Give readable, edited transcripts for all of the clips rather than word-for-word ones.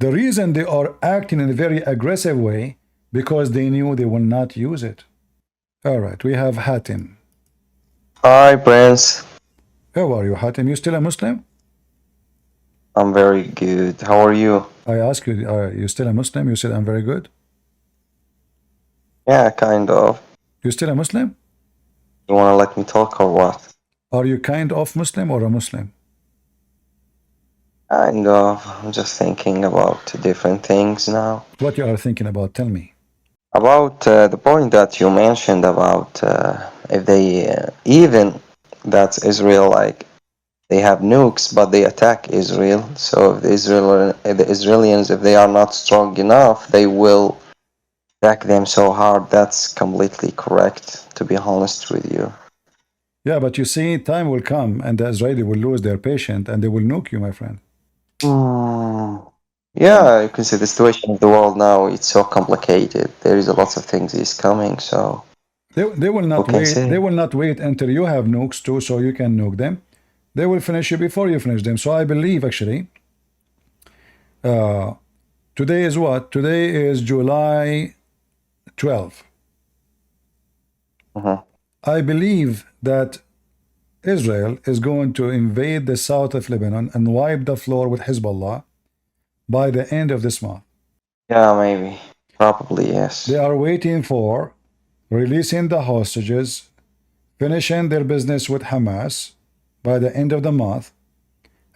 The reason they are acting in a very aggressive way because they knew they will not use it. All right, we have Hatim. Hi, Prince. How are you, Hatim? You still a Muslim? I'm very good. How are you? I ask you, are you still a Muslim? You said I'm very good. Yeah, kind of. You still a Muslim? You want to let me talk or what? Are you kind of Muslim or a Muslim? Kind of. I'm just thinking about different things now. What you are thinking about? Tell me. About the point that you mentioned about if they, even that Israel, like, they have nukes, but they attack Israel. So if the Israelians, if they are not strong enough, they will attack them so hard. That's completely correct, to be honest with you. Yeah, but you see, time will come and the Israeli will lose their patience and they will nuke you, my friend. Hmm. Yeah. Yeah, you can see the situation of the world now, it's so complicated. There is a lot of things is coming, so They will who not can wait. They say? will not wait until you have nukes too, so you can nuke them. They will finish you before you finish them. So I believe actually, uh, today is what? Today is July 12. Mhm. I believe that Israel is going to invade the south of Lebanon and wipe the floor with Hezbollah by the end of this month. Yeah, maybe. Probably, They yes. are waiting for releasing the hostages, finishing their business with Hamas by the end of the month,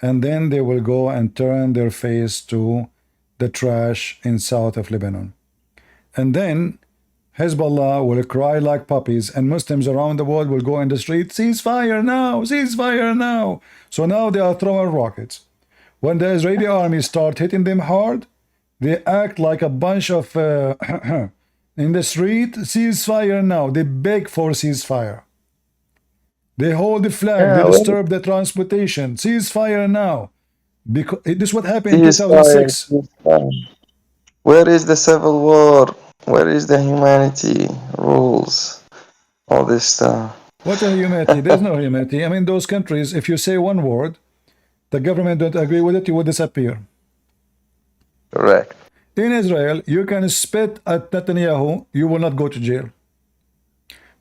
and then they will go and turn their face to the trash in south of Lebanon. And then Hezbollah will cry like puppies, and Muslims around the world will go in the street, ceasefire now, ceasefire now. So now they are throwing rockets. When the Israeli army start hitting them hard, they act like a bunch of in the street, ceasefire now. They beg for ceasefire. They hold the flag. They Yeah, well, disturb the transportation. Ceasefire now. Because this what happened in ceasefire, 2006. ceasefire. Where is the civil war? Where is the humanity rules? All this stuff. What a humanity. There's no humanity. I mean, those countries, if you say one word, the government don't agree with it, you will disappear. Correct. In Israel, you can spit at Netanyahu, you will not go to jail.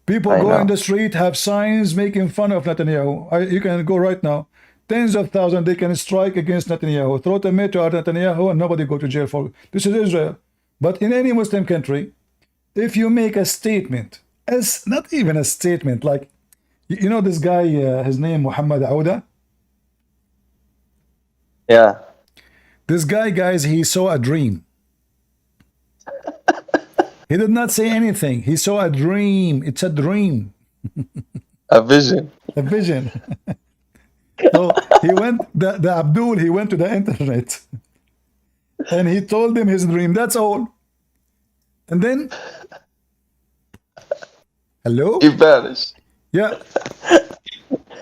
People I go in know. the street, have signs making fun of Netanyahu. You can go right now. Tens of thousands, they can strike against Netanyahu, throw tomato at Netanyahu, and nobody go to jail for it. This is Israel. But in any Muslim country, if you make a statement, as not even a statement, like, you know this guy, his name Muhammad Auda? Yeah. This guy, guys, he saw a dream. He did not say anything. He saw a dream. It's a dream, A vision. a vision. So he went, the Abdul, he went to the internet and he told him his dream. That's all. And then, He hello? vanished. Yeah,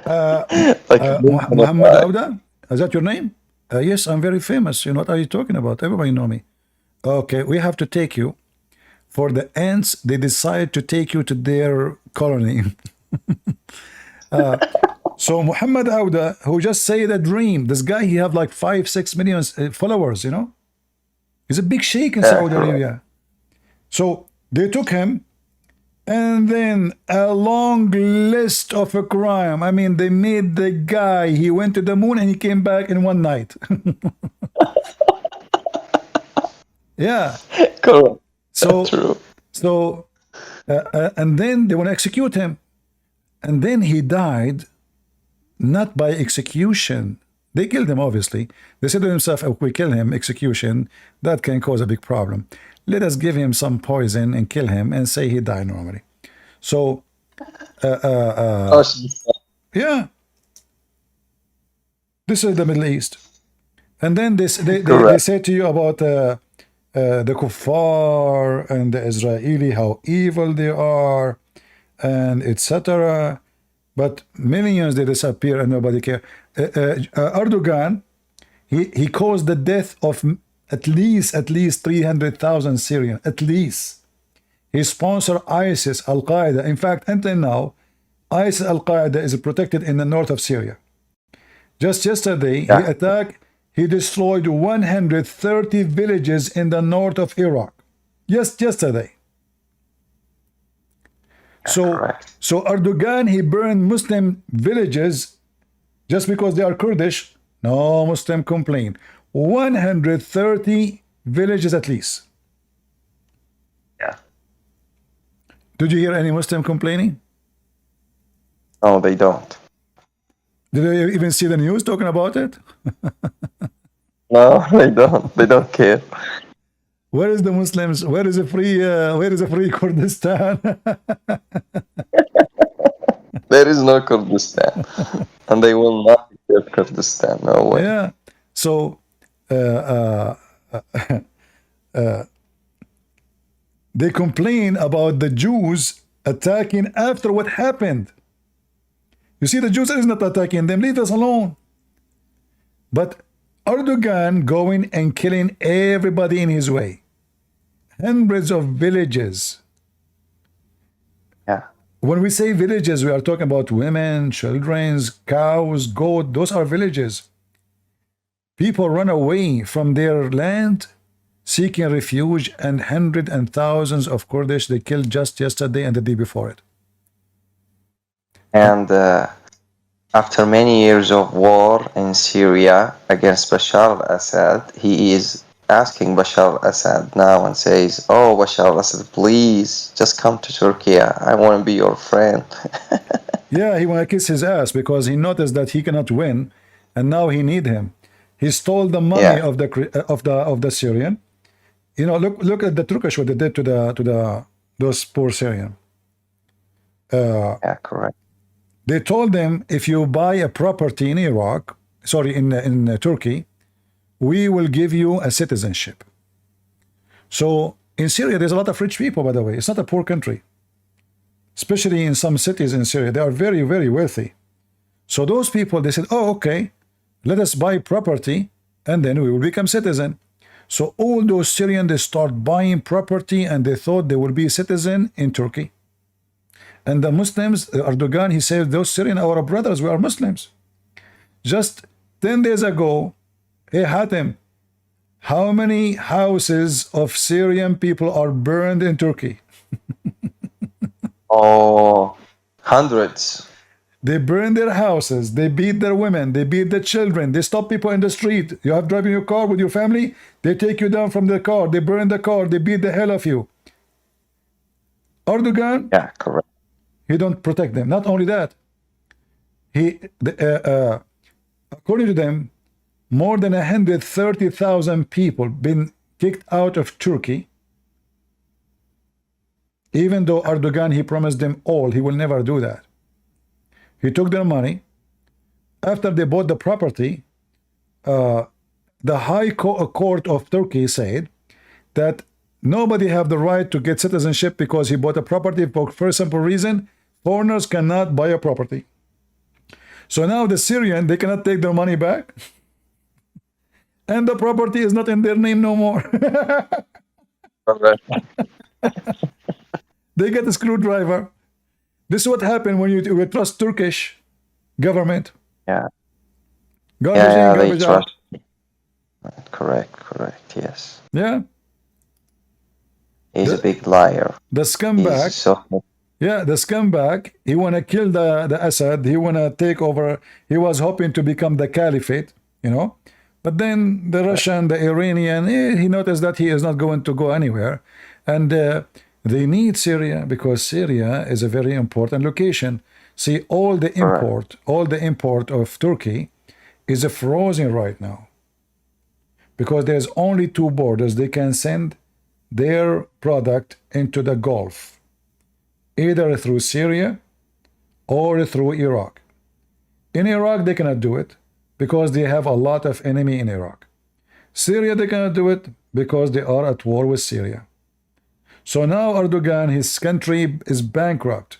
Like a blink in a Muhammad eye. Auda. Is that your name? Yes, I'm very famous. You know, what are you talking about? Everybody know me. Okay, we have to take you. For the ants, they decide to take you to their colony. So Muhammad Auda, who just said a dream, this guy, he have like 5, 6 million followers, you know? He's a big sheikh in Yeah, Saudi correct. Arabia. So they took him, and then a long list of a crime. I mean, they made the guy, he went to the moon and he came back in one night. Yeah. Correct. So, True. so, and then they want to execute him. And then he died not by execution. They killed him, obviously. They said to themselves, if we kill him, execution, that can cause a big problem. Let us give him some poison and kill him and say he died normally. So, Oh, she's yeah, this is the Middle East. And then they correct. say to you about the kuffar and the Israeli, how evil they are, and etc. But millions they disappear and nobody care. Erdogan, he caused the death of at least 300,000 Syrians. At least he sponsored ISIS, Al Qaeda. In fact, until now, ISIS Al Qaeda is protected in the north of Syria. Just yesterday, he Yeah. attacked he destroyed 130 villages in the north of Iraq. Just yesterday. Correct. So Erdogan, he burned Muslim villages just because they are Kurdish. No Muslim complain. 130 villages at least. Yeah. Did you hear any Muslim complaining? No, they don't. Did they even see the news talking about it? No, they don't. They don't care. Where is the Muslims? Where is a free Kurdistan? There is no Kurdistan, and they will not get Kurdistan. No way. Yeah. So they complain about the Jews attacking after what happened. You see, the Jews is not attacking them. Leave us alone. But Erdogan going and killing everybody in his way. Hundreds of villages. Yeah. When we say villages, we are talking about women, children, cows, goat. Those are villages. People run away from their land seeking refuge, and hundreds and thousands of Kurdish they killed just yesterday and the day before it. And after many years of war in Syria against Bashar al-Assad, he is asking Bashar al-Assad now and says, "Oh, Bashar al-Assad, please just come to Turkey. I want to be your friend." Yeah, he want to kiss his ass because he noticed that he cannot win, and now he need him. He stole the money of the Syrian. You know, look at the Turkish what they did to those poor Syrian. Yeah, correct. They told them, if you buy a property in Iraq, sorry, in Turkey, we will give you a citizenship. So in Syria, there's a lot of rich people, by the way. It's not a poor country. Especially in some cities in Syria, they are very, very wealthy. So those people, they said, oh, okay, let us buy property, and then we will become citizen. So all those Syrians, they start buying property, and they thought they will be citizen in Turkey. And the Muslims, Erdogan, he said, those Syrians are our brothers, we are Muslims. Just 10 days ago, hey Hatem, how many houses of Syrian people are burned in Turkey? Oh, hundreds. They burn their houses, they beat their women, they beat the children, they stop people in the street. You have driving your car with your family, they take you down from the car, they burn the car, they beat the hell of you. Erdogan, Yeah, correct. he don't protect them. Not only that, according to them, more than 130,000 people been kicked out of Turkey. Even though Erdogan, he promised them all, he will never do that. He took their money. After they bought the property, the High Court of Turkey said that nobody have the right to get citizenship because he bought a property for a simple reason. Foreigners cannot buy a property. So now the Syrian, they cannot take their money back. And the property is not in their name no more. Correct. They get a screwdriver. This is what happened when you trust Turkish government. Yeah. Garbage Yeah, in, they garbage out. trust. Correct. Yes. Yeah. He's a big liar. The scumbag. He's so. Yeah, the scumbag. He want to kill the Assad. He want to take over. He was hoping to become the caliphate, you know. But then the Russian, the Iranian, he noticed that he is not going to go anywhere. And they need Syria because Syria is a very important location. See, all the import of Turkey is frozen right now. Because there's only two borders. They can send their product into the Gulf, either through Syria or through Iraq. In Iraq, they cannot do it because they have a lot of enemy in Iraq. Syria, they cannot do it because they are at war with Syria. So now Erdogan, his country is bankrupt.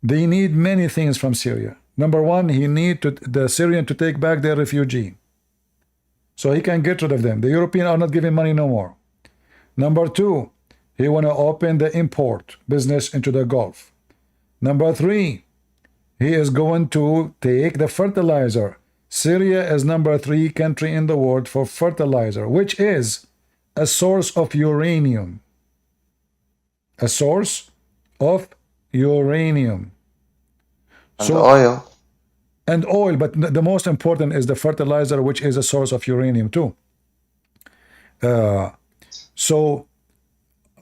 They need many things from Syria. Number one, he need the Syrian to take back their refugee, so he can get rid of them. The Europeans are not giving money no more. Number two, he want to open the import business into the Gulf. Number three, he is going to take the fertilizer. Syria is number 3 country in the world for fertilizer, which is a source of uranium. A source of uranium. And So, oil. and oil, but the most important is the fertilizer, which is a source of uranium too. So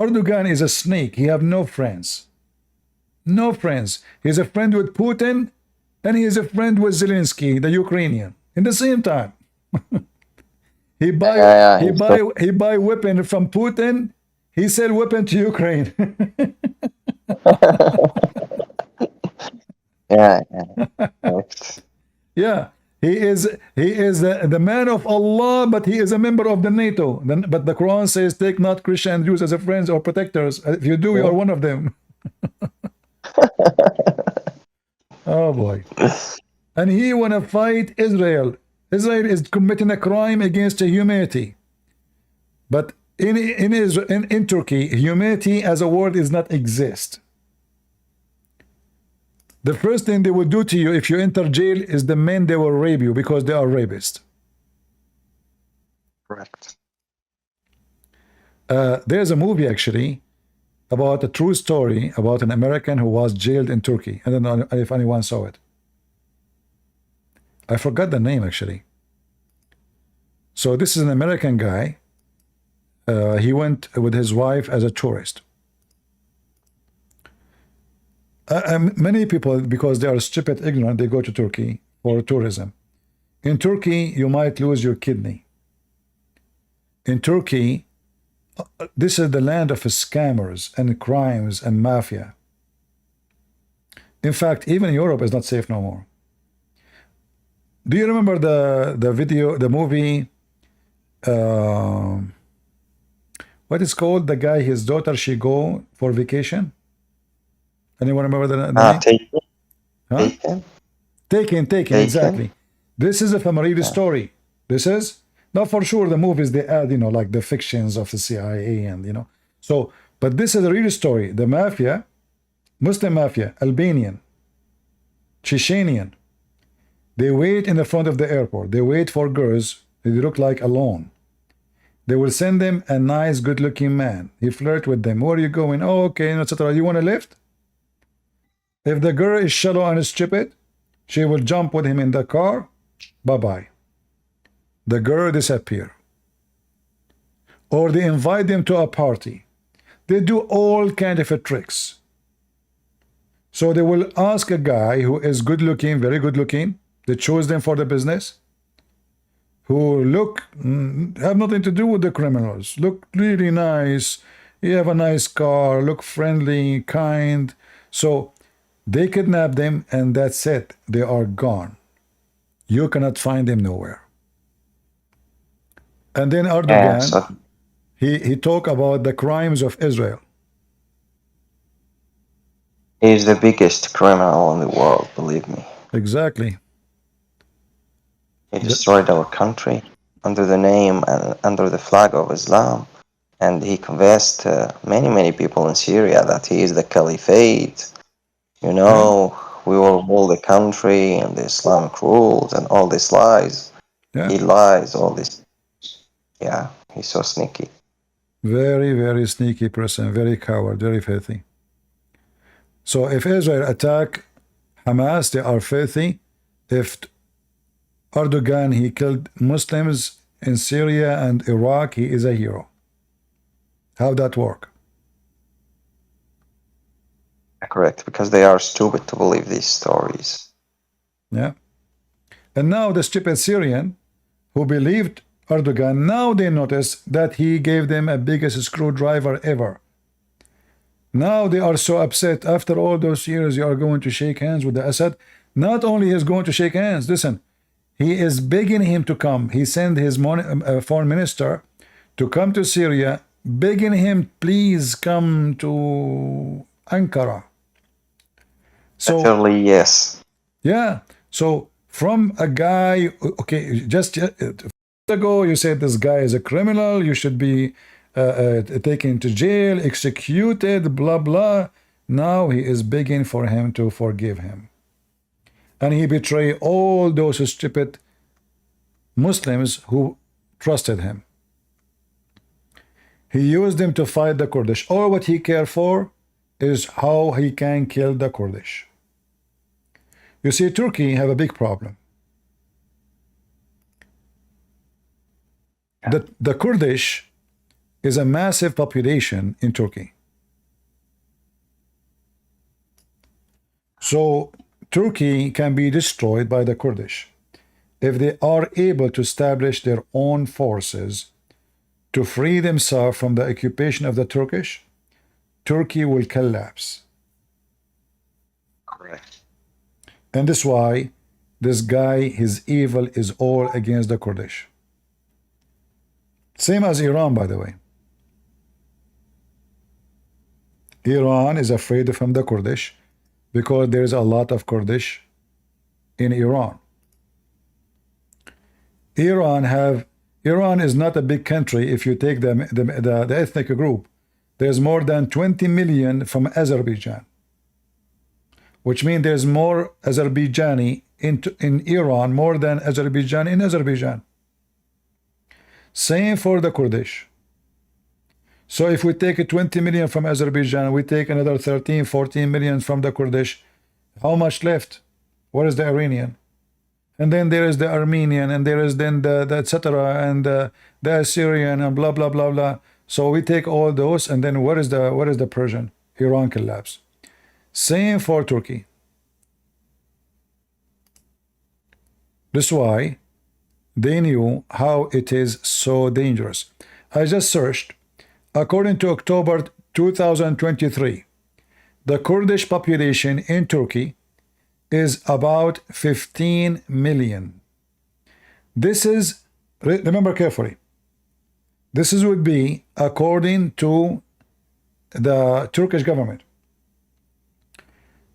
Erdogan is a snake. He have no friends. No friends. He's a friend with Putin, and he is a friend with Zelensky, the Ukrainian, in the same time. he buy weapon from Putin. He sell weapon to Ukraine. Yeah. Yeah, he is the man of Allah, but he is a member of the NATO. But the Quran says, "Take not Christian and Jews as a friends or protectors. If you do, you are one of them." Oh boy! And he wanna fight Israel. Israel is committing a crime against humanity. But in Turkey, humanity as a word does not exist. The first thing they will do to you if you enter jail is the men they will rape you because they are rapists. Correct. There's a movie actually about a true story about an American who was jailed in Turkey. I don't know if anyone saw it. I forgot the name actually. So this is an American guy. He went with his wife as a tourist. Many people, because they are stupid, ignorant, they go to Turkey for tourism. In Turkey, you might lose your kidney. In Turkey, this is the land of scammers and crimes and mafia. In fact, even Europe is not safe no more. Do you remember the movie, what is called? The guy, his daughter, she go for vacation? Anyone remember the name? Taken. Huh? Taken, Taken. exactly. This is a family story. This is, not for sure the movies they add, you know, like the fictions of the CIA and, you know. So, but this is a real story. The mafia, Muslim mafia, Albanian, Chechenian, they wait in the front of the airport. They wait for girls. They look like alone. They will send them a nice, good-looking man. He flirt with them. Where are you going? Oh, okay, etc. You want a lift? If the girl is shallow and stupid, she will jump with him in the car. Bye-bye. The girl disappear. Or they invite them to a party. They do all kind of tricks. So they will ask a guy who is good-looking, very good-looking. They choose them for the business. Who look, have nothing to do with the criminals. Look really nice. You have a nice car. Look friendly, kind. So they kidnap them, and that's it. They are gone. You cannot find them nowhere. And then Erdogan, he talk about the crimes of Israel. He's the biggest criminal in the world, believe me. Exactly. He destroyed our country under the name and under the flag of Islam. And he convinced many people in Syria that he is the caliphate. You know, we will rule the country and the Islamic rules and all these lies. Yeah. He lies, all this. Yeah, he's so sneaky. Very, very sneaky person, very coward, very filthy. So if Israel attack Hamas, they are filthy. If Erdogan, he killed Muslims in Syria and Iraq, he is a hero. How that work? Correct, because they are stupid to believe these stories. Yeah. And now the stupid Syrian who believed Erdogan, now they notice that he gave them a biggest screwdriver ever. Now they are so upset. After all those years, you are going to shake hands with the Assad. Not only is going to shake hands, listen, he is begging him to come. He sent his foreign minister to come to Syria, begging him, please come to Ankara. So, actually, yes. Yeah. So from a guy, okay, just ago you said this guy is a criminal, you should be taken to jail, executed, blah blah. Now he is begging for him to forgive him, and he betrayed all those stupid Muslims who trusted him. He used them to fight the Kurdish. All what he cared for is how he can kill the Kurdish. You see, Turkey have a big problem. The Kurdish is a massive population in Turkey. So Turkey can be destroyed by the Kurdish if they are able to establish their own forces to free themselves from the occupation of the Turkish. Turkey will collapse. Correct. And that's why this guy, his evil is all against the Kurdish. Same as Iran, by the way. Iran is afraid from the Kurdish because there is a lot of Kurdish in Iran. Iran is not a big country if you take the ethnic group. There's more than 20 million from Azerbaijan, which means there's more Azerbaijani in Iran more than Azerbaijan in Azerbaijan. Same for the Kurdish. So if we take 20 million from Azerbaijan, we take another 13, 14 million from the Kurdish, how much left? Where is the Iranian? And then there is the Armenian, and there is then the etc. and the Assyrian and blah blah blah blah. So we take all those, and then where is the Persian? Iran collapse. Same for Turkey. That's why they knew how it is so dangerous. I just searched. According to October 2023, the Kurdish population in Turkey is about 15 million. This is, remember carefully, this would be according to the Turkish government.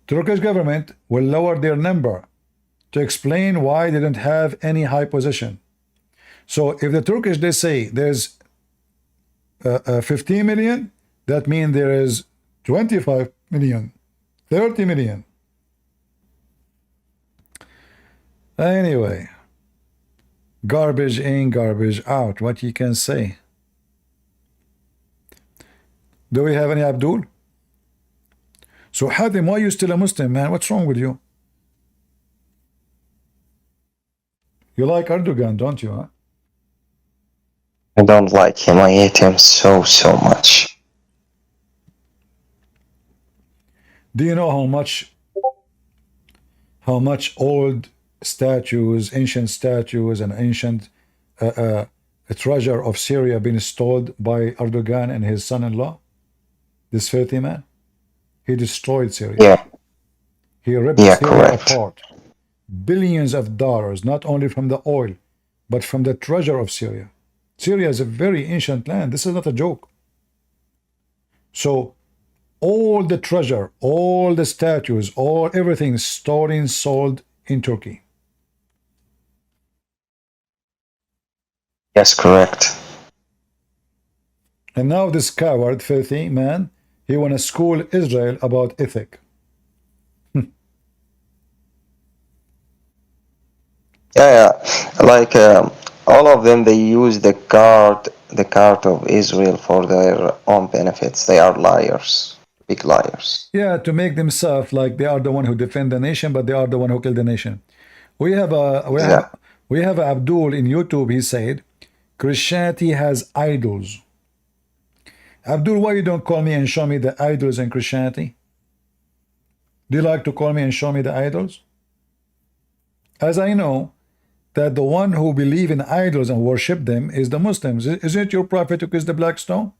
Turkish government will lower their number to explain why they don't have any high position. So if the Turkish, they say there's 15 million, that means there is 25 million, 30 million. Anyway, garbage in, garbage out. What you can say? Do we have any Abdul? So Hadim, why are you still a Muslim, man? What's wrong with you? You like Erdogan, don't you, huh? I don't like him. I hate him so much. Do you know how much old statues, ancient statues, and ancient treasure of Syria been stolen by Erdogan and his son-in-law? This filthy man. He destroyed Syria. Yeah. He ripped Yeah, Syria correct. apart. Billions of dollars, not only from the oil, but from the treasure of Syria. Syria is a very ancient land. This is not a joke. So all the treasure, all the statues, everything stored and sold in Turkey. Yes, correct. And now this coward, filthy man, he want to school Israel about ethic. Yeah. Like all of them, they use the card of Israel for their own benefits. They are liars, big liars. Yeah, to make themselves like they are the one who defend the nation, but they are the one who killed the nation. We have Abdul in YouTube. He said, Christianity has idols. Abdul, why you don't call me and show me the idols in Christianity? Do you like to call me and show me the idols? As I know that the one who believe in idols and worship them is the Muslims. Isn't it your prophet who kissed the black stone?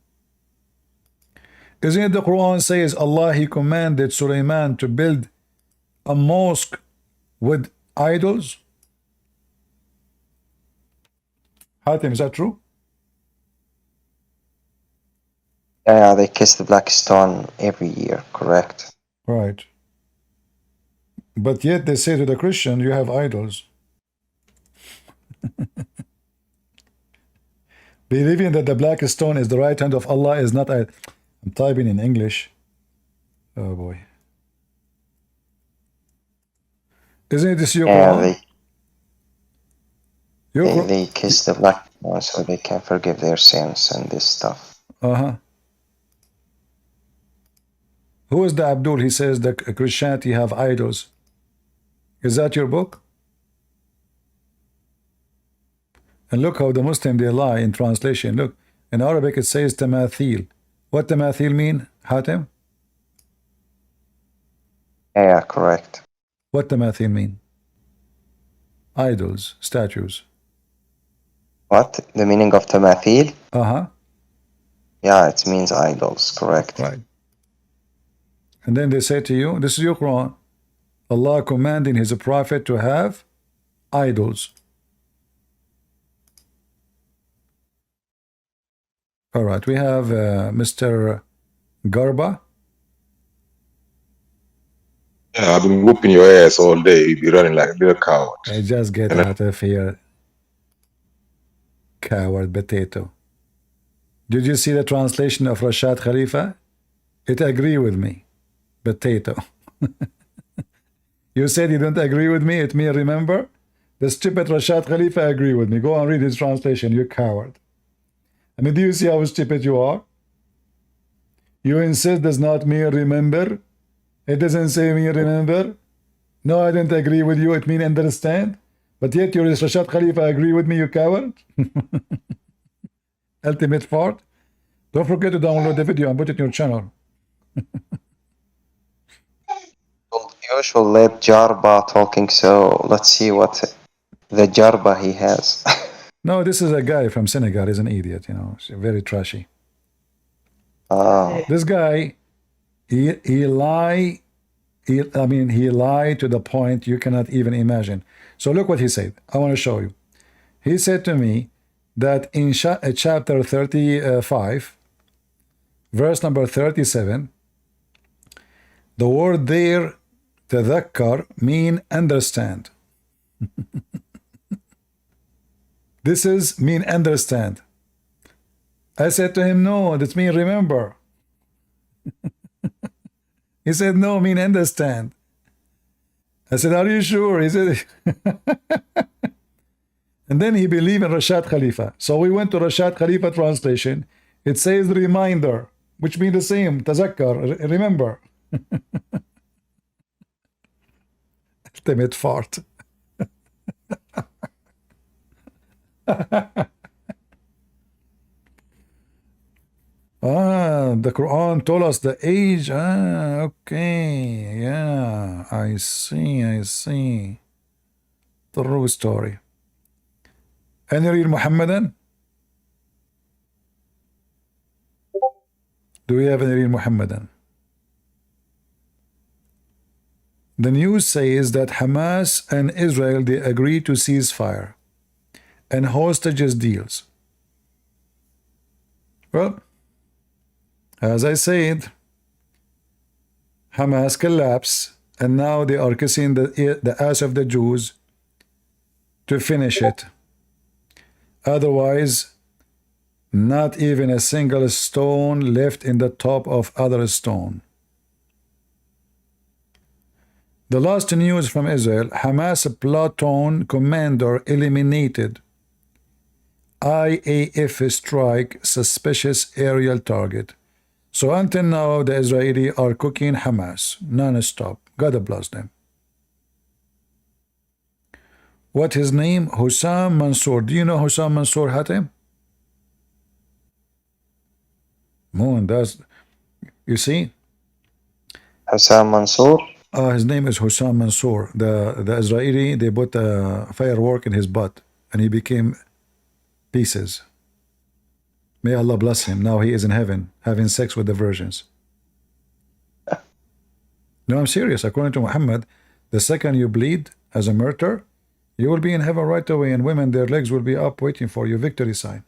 Isn't it the Quran says Allah, he commanded Sulaiman to build a mosque with idols? Hatim, is that true? Yeah, they kiss the black stone every year, correct? Right. But yet they say to the Christian, you have idols. Believing that the black stone is the right hand of Allah is not. I'm typing in English. Oh boy. Isn't this your Quran? They kiss the black one so they can forgive their sins and this stuff. Who is the Abdul? He says that Christianity have idols. Is that your book? And look how the Muslim they lie in translation. Look, in Arabic it says tamathil. What tamathil mean, Hatem? Yeah, correct. What tamathil mean? Idols, statues. What? The meaning of tamathil? Uh-huh. Yeah, it means idols, correct. Right. And then they say to you, this is your Quran. Allah commanding his prophet to have idols. All right, we have Mr. Garba. Yeah, I've been whooping your ass all day. You be running like a little coward. I just get out of here, coward potato. Did you see the translation of Rashad Khalifa? It agree with me, potato. You said you don't agree with me. It means remember, the stupid Rashad Khalifa agree with me. Go and read his translation, you coward. I mean, do you see how stupid you are? You insist does not mean remember. It doesn't say me remember. No, I don't agree with you. It means understand. But yet your Rashad Khalifa agree with me, you coward. Ultimate fart. Don't forget to download the video and put it in your channel. You should let Jarba talking, so let's see what the Jarba he has. No, this is a guy from Senegal. He's an idiot, you know. He's very trashy. Oh. This guy, he lied to the point you cannot even imagine. So look what he said. I want to show you. He said to me that in chapter 35, verse number 37, the word there, tadhakkar, mean understand. This is mean understand. I said to him, no, that mean remember. He said, no, mean understand. I said, are you sure? He said, and then he believed in Rashad Khalifa. So we went to Rashad Khalifa translation. It says reminder, which means the same, tazakkar, remember. Ultimate fart. The Quran told us the age. Okay. Yeah, I see. True story. Any read Muhammadan? Do we have any read Muhammadan? The news says that Hamas and Israel, they agreed to ceasefire and hostages deals. Well, as I said, Hamas collapsed, and now they are kissing the ass of the Jews to finish it. Otherwise, not even a single stone left in the top of other stone. The last news from Israel, Hamas platoon commander eliminated. IAF strike suspicious aerial target. So until now, the Israeli are cooking Hamas non-stop. God bless them. What his name? Hussam Mansour. Do you know Hussam Mansour, Hatem? Moon, that's, you see? Hassan Mansour? His name is Hussam Mansour. The Israeli, they put a firework in his butt and he became pieces. May Allah bless him. Now he is in heaven having sex with the virgins. No, I'm serious. According to Muhammad, the second you bleed as a martyr, you will be in heaven right away, and women, their legs will be up waiting for your victory sign.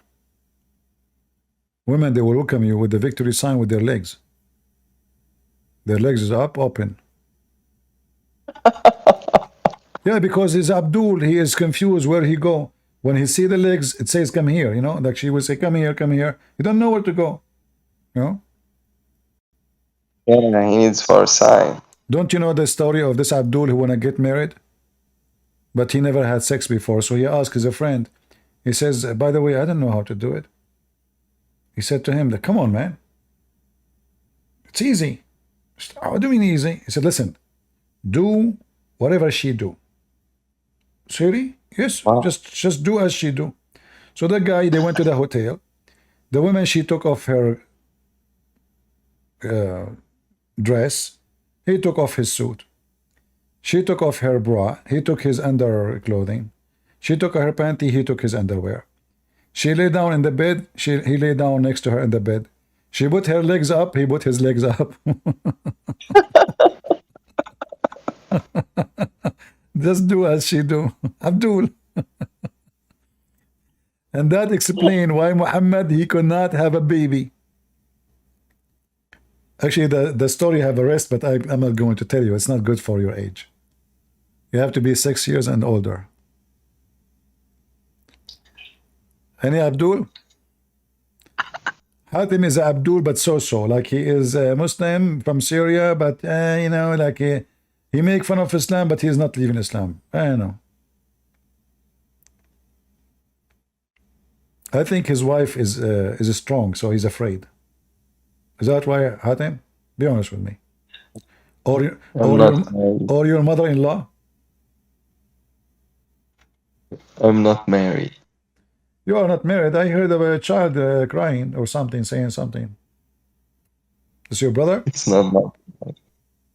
Women, they will welcome you with the victory sign with their legs. Their legs is up, open. Yeah, because he's Abdul, he is confused where he go. When he see the legs, it says come here, you know, like she will say come here, come here. You don't know where to go, you know. Yeah, he needs for a sign. Don't you know the story of this Abdul who wanna get married, but he never had sex before? So he asked his friend, He says, by the way, I don't know how to do it. He said to him, come on, man. It's easy. How do you mean easy? He said, listen, do whatever she do. Really? Yes, Wow. just do as she do. So the guy, they went to the hotel. The woman, she took off her dress. He took off his suit. She took off her bra. He took his underclothing. She took her panty. He took his underwear. She lay down in the bed. He lay down next to her in the bed. She put her legs up. He put his legs up. Just do as she do. Abdul. And that explains why Muhammad, he could not have a baby. Actually, the story have a rest, but I'm not going to tell you. It's not good for your age. You have to be 6 years and older. Any Abdul? Hatim is Abdul, but so-so. Like he is a Muslim from Syria, but you know, like he make fun of Islam, but he's not leaving Islam. I know. I think his wife is strong, so he's afraid. Is that why, Hatim? Be honest with me. Or or your mother-in-law? I'm not married. You are not married. I heard of a child crying or something, saying something. Is your brother? It's not my.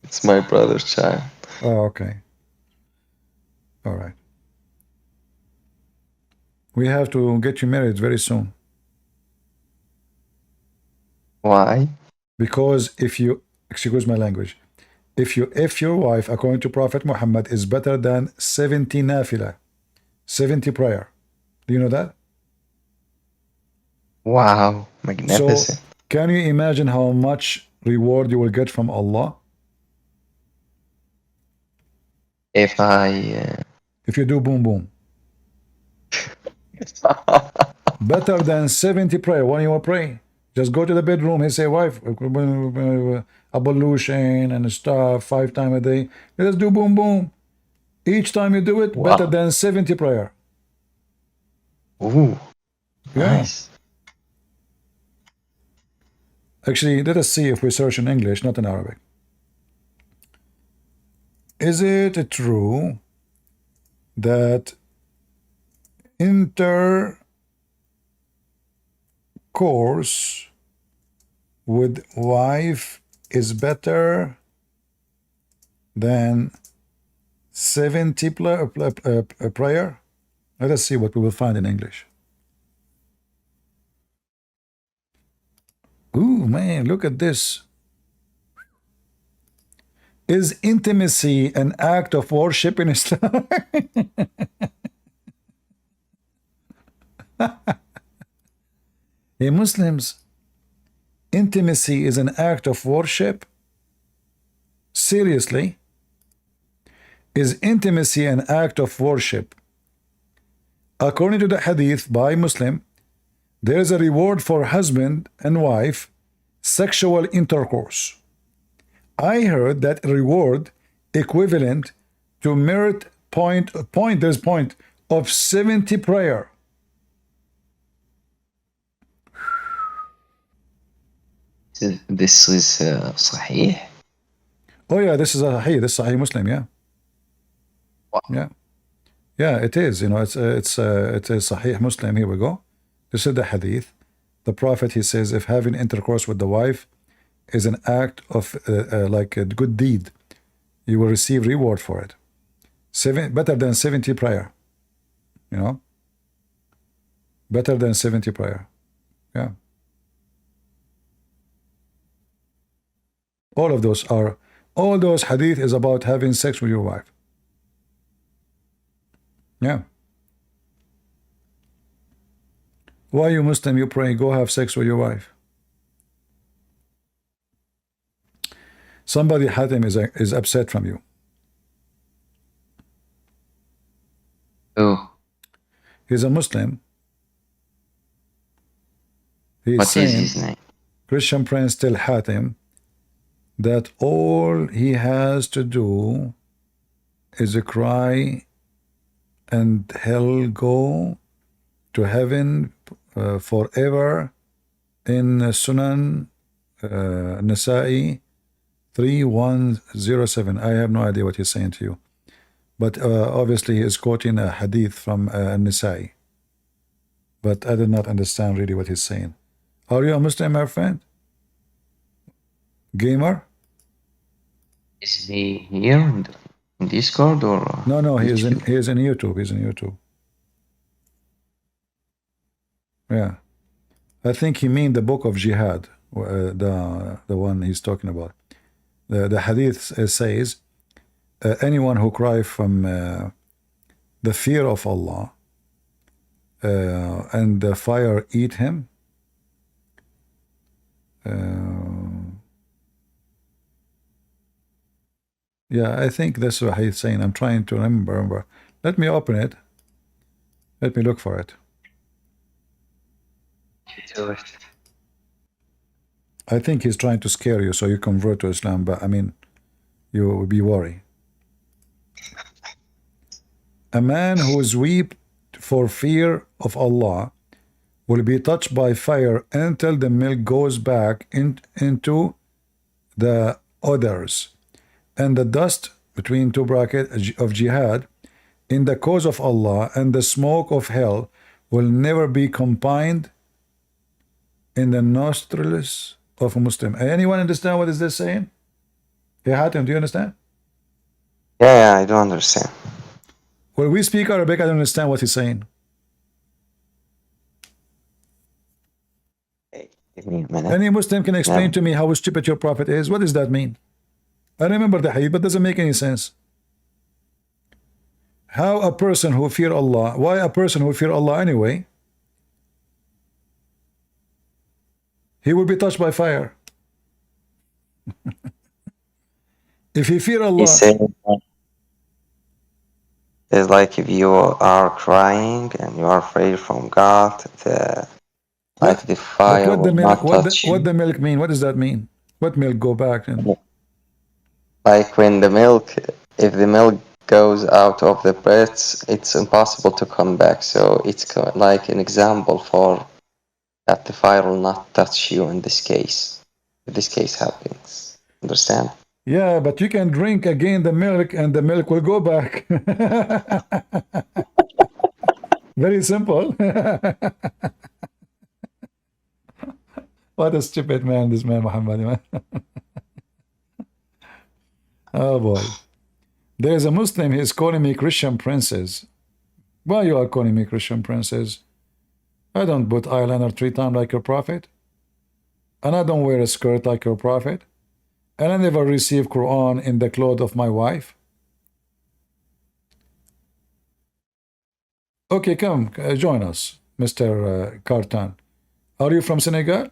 It's my brother's child. Oh, okay. All right. We have to get you married very soon. Why? Because if you, excuse my language, if your wife, according to Prophet Muhammad, is better than 70 nafila, 70 prayer. Do you know that? Wow, magnificent. So, can you imagine how much reward you will get from Allah? If I. If you do boom boom. Better than 70 prayer. When you will pray, just go to the bedroom. He say, wife, ablution and stuff 5 times a day. Let's do boom boom. Each time you do it, Wow. better than 70 prayer. Ooh, Yeah. nice. Actually, let us see if we search in English, not in Arabic. Is it true that intercourse with wife is better than 70 prayer? Let us see what we will find in English. Ooh, man, look at this. Is intimacy an act of worship in Islam? Hey, Muslims, intimacy is an act of worship? Seriously? Is intimacy an act of worship? According to the Hadith by Muslim, there is a reward for husband and wife sexual intercourse. I heard that reward equivalent to merit point of 70 prayer. This is Sahih. Oh yeah, this is Sahih Muslim, yeah. Wow. Yeah. Yeah, it is. You know, it's Sahih Muslim. Here we go. This is the Hadith. The Prophet, he says, if having intercourse with the wife is an act of like a good deed, you will receive reward for it. Better than 70 prayer. You know? Better than 70 prayer. Yeah. All those hadith is about having sex with your wife. Yeah. Why you Muslim, you pray, go have sex with your wife? Somebody, Hatim, is upset from you. Oh, He's a Muslim. He's what is saying, his name? Christian Prince tell Hatim that all he has to do is cry and hell go to heaven forever in Sunan Nasa'i 3107. I have no idea what he's saying to you. But obviously he is quoting a hadith from Nasa'i. But I did not understand really what he's saying. Are you a Muslim, my friend? Gamer? Is he here in Discord or? No, he is in YouTube. He's in YouTube. Yeah. I think he mean the book of Jihad, the one he's talking about. The hadith says, anyone who cries from the fear of Allah and the fire eat him, yeah, I think that's what he's saying. I'm trying to remember. Let me open it. Let me look for it. I think he's trying to scare you so you convert to Islam, but I mean, you will be worried. A man who is weep for fear of Allah will be touched by fire until the milk goes back into the others, and the dust between two brackets of jihad in the cause of Allah and the smoke of hell will never be combined in the nostrils of a Muslim. Anyone understand what is this saying? Yeah, Hatem, do you understand? Yeah, I don't understand. When we speak Arabic, I don't understand what he's saying. Hey, give me a minute. Any Muslim can explain to me how stupid your prophet is? What does that mean? I remember the hadith, but it doesn't make any sense. How a person who fear Allah, why a person who fear Allah anyway, he will be touched by fire. If he fear Allah, He said it's like if you are crying and you are afraid from God, the fire what will not touch you. what the milk mean? What does that mean? What milk go back and Like when the milk, if the milk goes out of the breasts, it's impossible to come back. So it's like an example for that the fire will not touch you in this case. If this case happens. Understand? yeah, but you can drink again the milk and the milk will go back. Very simple. What a stupid man, this man Muhammad. Oh boy. There's a Muslim, he's calling me Christian princess. Why you are calling me Christian princess? I don't put eyeliner 3 times like your prophet. And I don't wear a skirt like your prophet. And I never receive Qur'an in the clothes of my wife. Okay, come, join us, Mr. Kartan. Are you from Senegal?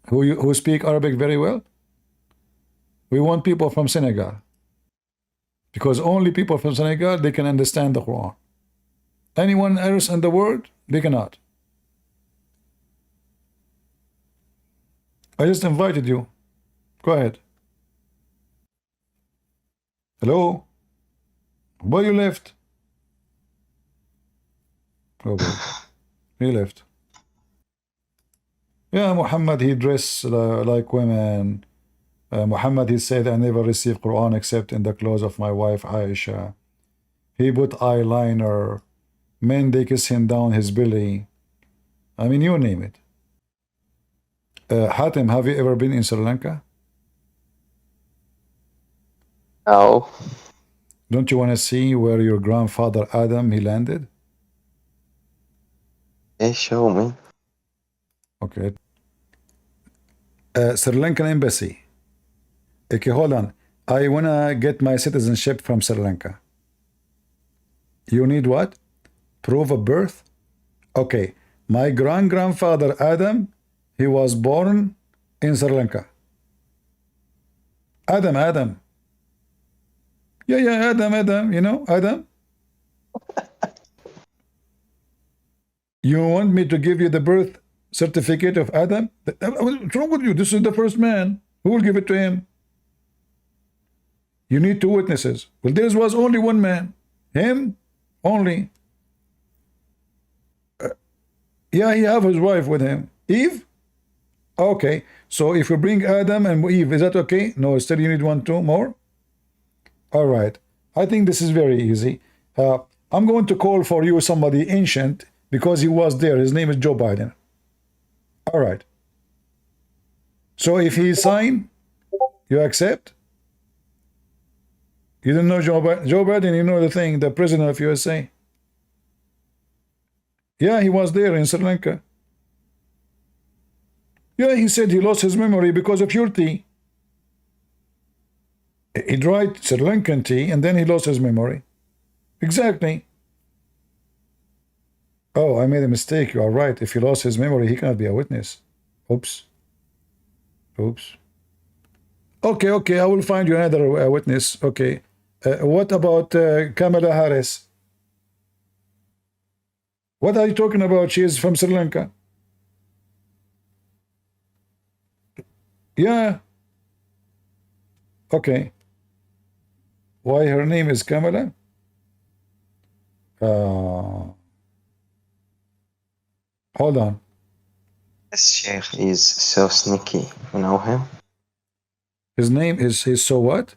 Who speak Arabic very well? We want people from Senegal. Because only people from Senegal, they can understand the Quran. Anyone else in the world, they cannot. I just invited you. Go ahead. Hello? Why you left? Oh boy. He left. Yeah, Muhammad, he dressed like women. Muhammad, he said, I never received Quran except in the clothes of my wife Aisha. He put eyeliner. Men, they kiss him down his belly. I mean, you name it. Hatem, have you ever been in Sri Lanka? No. Don't you want to see where your grandfather Adam, he landed? Hey, show me. Okay. Sri Lankan embassy. Okay, hold on. I want to get my citizenship from Sri Lanka. You need what? Proof of birth? Okay. My grandfather Adam, he was born in Sri Lanka. Adam. Yeah, Adam, you know, Adam. You want me to give you the birth certificate of Adam? What's wrong with you? This is the first man. Who will give it to him? You need 2 witnesses. Well, there was only one man. Him only. Yeah, he have his wife with him. Eve? Okay. So if we bring Adam and Eve, is that okay? No, still you need one, two more? All right. I think this is very easy. I'm going to call for you somebody ancient because he was there. His name is Joe Biden. All right. So if he sign, you accept? You didn't know Joe Biden? Joe Biden, you know the thing, the president of USA. Yeah, he was there in Sri Lanka. Yeah, he said he lost his memory because of your tea. He drank Sri Lankan tea and then he lost his memory. Exactly. Oh, I made a mistake. You are right. If he lost his memory, he cannot be a witness. Oops. Oops. Okay, okay. I will find you another witness. Okay. What about Kamala Harris? What are you talking about? She is from Sri Lanka. Yeah. Okay. Why her name is Kamala? Hold on. This sheikh is so sneaky. You know him? His name is so what?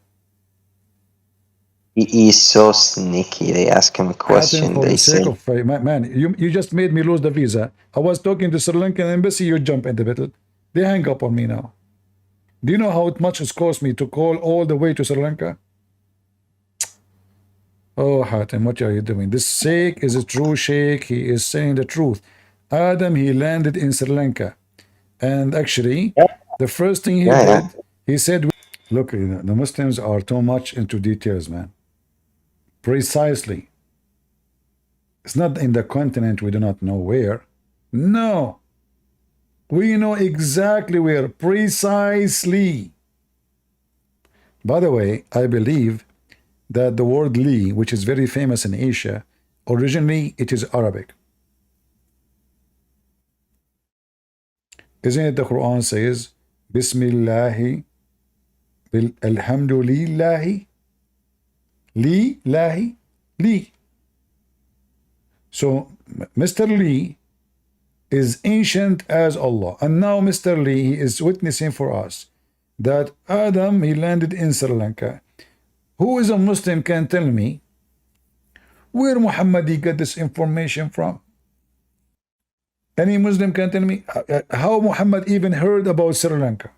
He is so sneaky. They ask him a Hatem, question. for the They sake say, of man, you just made me lose the visa. I was talking to Sri Lankan embassy. You jump in the middle. They hang up on me now. Do you know how much it's cost me to call all the way to Sri Lanka? Oh, Hatem, what are you doing? This sheikh is a true sheikh. He is saying the truth. Adam, he landed in Sri Lanka. And actually, the first thing he yeah, yeah. did, he said, look, you know, the Muslims are too much into details, man. Precisely. It's not in the continent, we do not know where. No. We know exactly where. Precisely. By the way, I believe that the word li, which is very famous in Asia, originally it is Arabic. Isn't it the Quran says, Bismillahi, Alhamdulillahi, Li, Lahi, Li. So Mr. Li is ancient as Allah. And now Mr. Li, he is witnessing for us that Adam, he landed in Sri Lanka. Who is a Muslim can tell me where Muhammad he got this information from? Any Muslim can tell me how Muhammad even heard about Sri Lanka?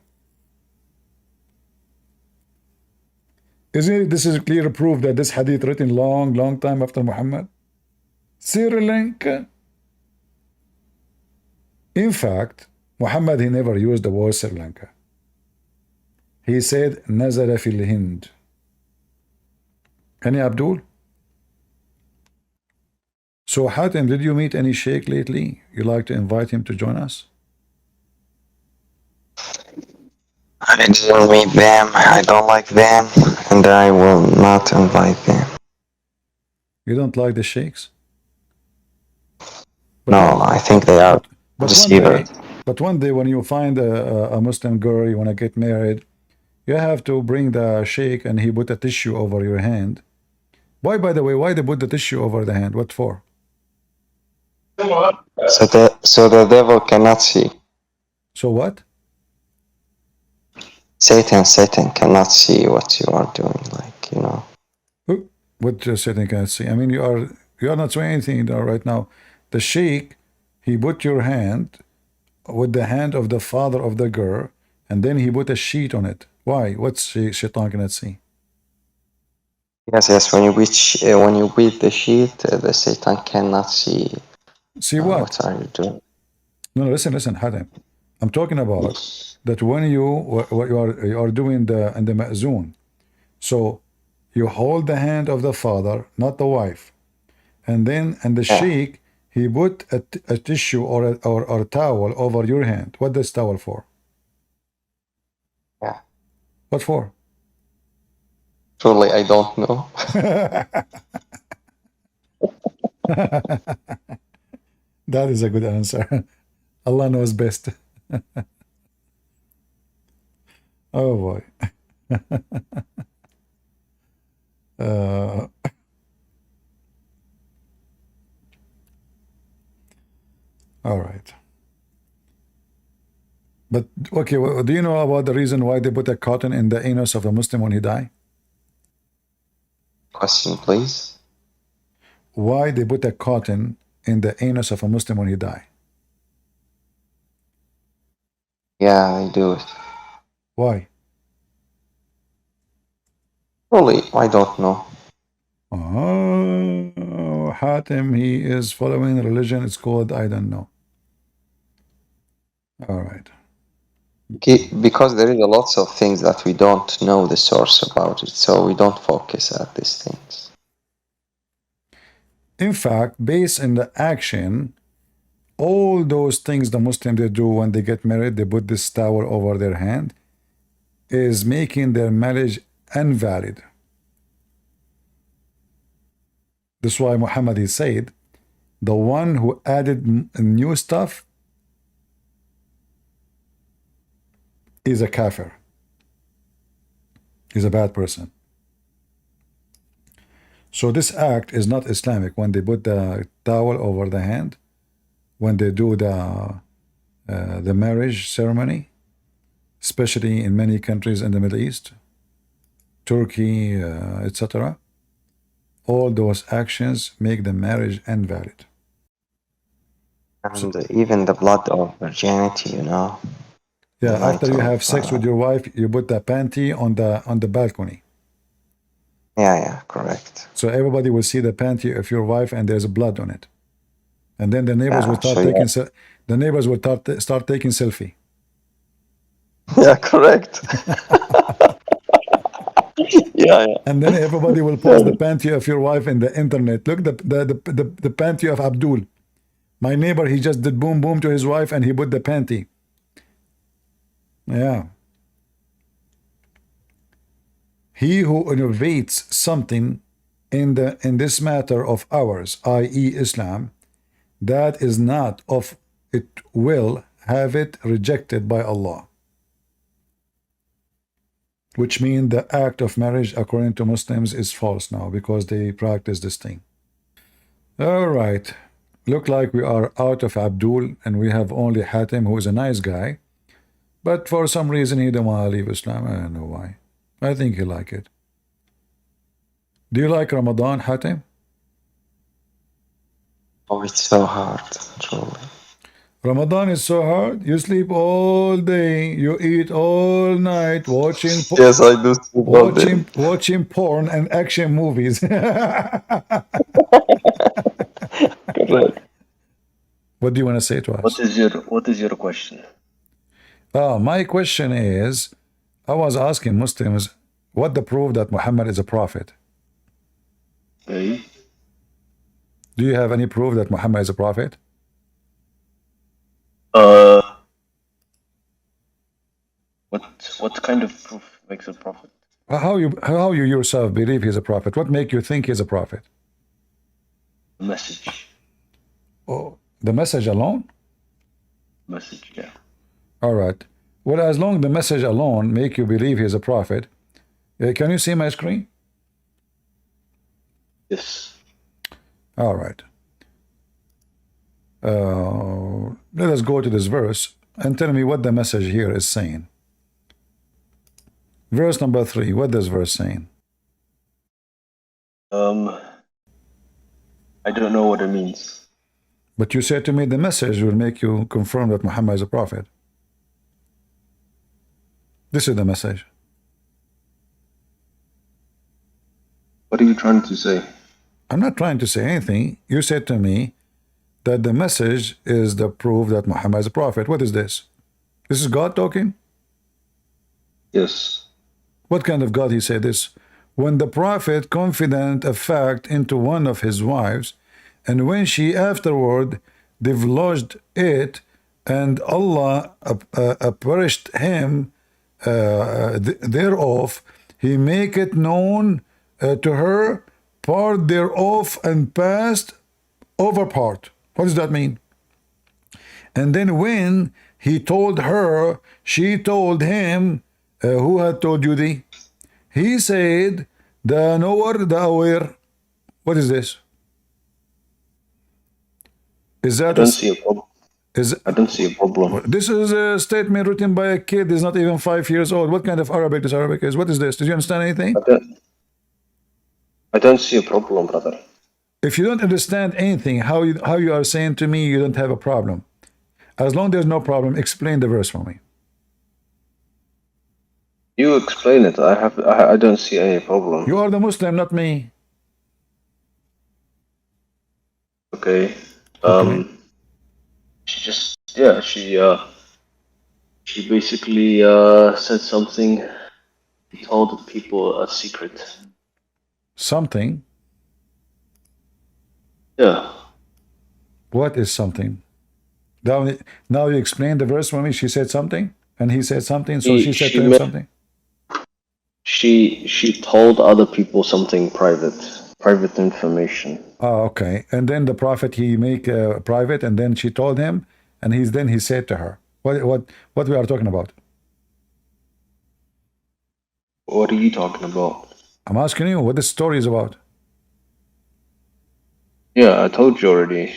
Isn't it, this is clear proof that this hadith written long time after Muhammad? Sri Lanka. In fact, Muhammad, he never used the word Sri Lanka. He said, Nazara fil Hind. Any Abdul? So Hatem, did you meet any sheikh lately? You like to invite him to join us? I didn't meet them. I don't like them. And I will not invite them. You don't like the sheikhs? No, I think they are but deceiver. one day when you find a Muslim girl, you want to get married, you have to bring the sheikh and he put a tissue over your hand. Why, by the way, why they put the tissue over the hand? What for? So the devil cannot see. So what? Satan cannot see what you are doing, like, you know. What Satan cannot see? I mean, you are not saying anything right now. The sheikh, he put your hand with the hand of the father of the girl, and then he put a sheet on it. Why? What's Shaitan cannot see? Yes. When you beat the sheet, the Satan cannot see. See what? What are you doing? No, listen, Hatem. I'm talking about that when you are doing in the ma'zoon. So you hold the hand of the father, not the wife, and then the sheikh, he put a tissue or a towel over your hand. What this towel for? Yeah. What for? Truly, I don't know. That is a good answer. Allah knows best. Oh boy. All right. But okay, well, do you know about the reason why they put a cotton in the anus of a Muslim when he died? Question, please. Why they put a cotton in the anus of a Muslim when he died? Yeah, I do it. Why? Really, I don't know. Oh, Hatim, he is following a religion. It's called I don't know. All right. Because there is a lots of things that we don't know the source about it, so we don't focus at these things. In fact, based on the action, all those things the Muslims they do when they get married, they put this towel over their hand, is making their marriage invalid. That's why Muhammad he said, the one who added new stuff is a kafir. He's a bad person. So this act is not Islamic when they put the towel over the hand, when they do the marriage ceremony, especially in many countries in the Middle East, Turkey, etc. All those actions make the marriage invalid. And even the blood of virginity, you know. Yeah, The after night you of, have sex with your wife, you put the panty on the balcony. yeah, correct. So everybody will see the panty of your wife and there's blood on it. And then the neighbors will Yeah, start so taking the neighbors will start taking selfie. yeah, correct. Yeah. And then everybody will post the panty of your wife in the internet. Look, the panty of Abdul. My neighbor, he just did boom boom to his wife and he put the panty. Yeah. He who innovates something in this matter of ours, i.e. Islam, that is not of it will have it rejected by Allah. Which means the act of marriage according to Muslims is false now because they practice this thing. All right. Look like we are out of Abdul and we have only Hatim, who is a nice guy. But for some reason he don't want to leave Islam. I don't know why. I think he like it. Do you like Ramadan, Hatim? Oh, it's so hard, truly. Ramadan is so hard. You sleep all day. You eat all night watching Yes, I do sleep all day. watching porn and action movies. Correct. What do you want to say to us? What is your question? My question is, I was asking Muslims what the proof that Muhammad is a prophet. Okay. Do you have any proof that Muhammad is a prophet? What kind of proof makes a prophet? How you yourself believe he's a prophet? What make you think he's a prophet? The message. Oh, the message alone? Message, yeah. All right. Well, as long the message alone make you believe he's a prophet, can you see my screen? Yes. All right. Let us go to this verse and tell me what the message here is saying. Verse number 3. What does verse saying? I don't know what it means. But you said to me the message will make you confirm that Muhammad is a prophet. This is the message. What are you trying to say? I'm not trying to say anything. You said to me that the message is the proof that Muhammad is a prophet. What is this? This is God talking? Yes. What kind of God he said this? When the prophet confident a fact into one of his wives, and when she afterward divulged it, and Allah perished him thereof, he make it known to her part thereof and passed over part. What does that mean? And then when he told her, she told him, who had told you thee? He said, the knower, the aware. What is this? Is I that don't see a problem. Is I don't see a problem. this is a statement written by a kid who's not even 5 years old. What kind of Arabic this Arabic is? What is this? Did you understand anything? I don't see a problem, brother. If you don't understand anything, how you are saying to me you don't have a problem? As long there's no problem, explain the verse for me. You explain it. I don't see any problem. You are the Muslim, not me. Okay. Okay. She just she basically said something. She told people a secret. Something. Yeah. What is something? Now you explain the verse for me. She said something, and he said something. So she said to him something. She told other people something private information. Oh, okay. And then the prophet he make private, and then she told him, and he said to her, what we are talking about? What are you talking about? I'm asking you what this story is about. Yeah, I told you already.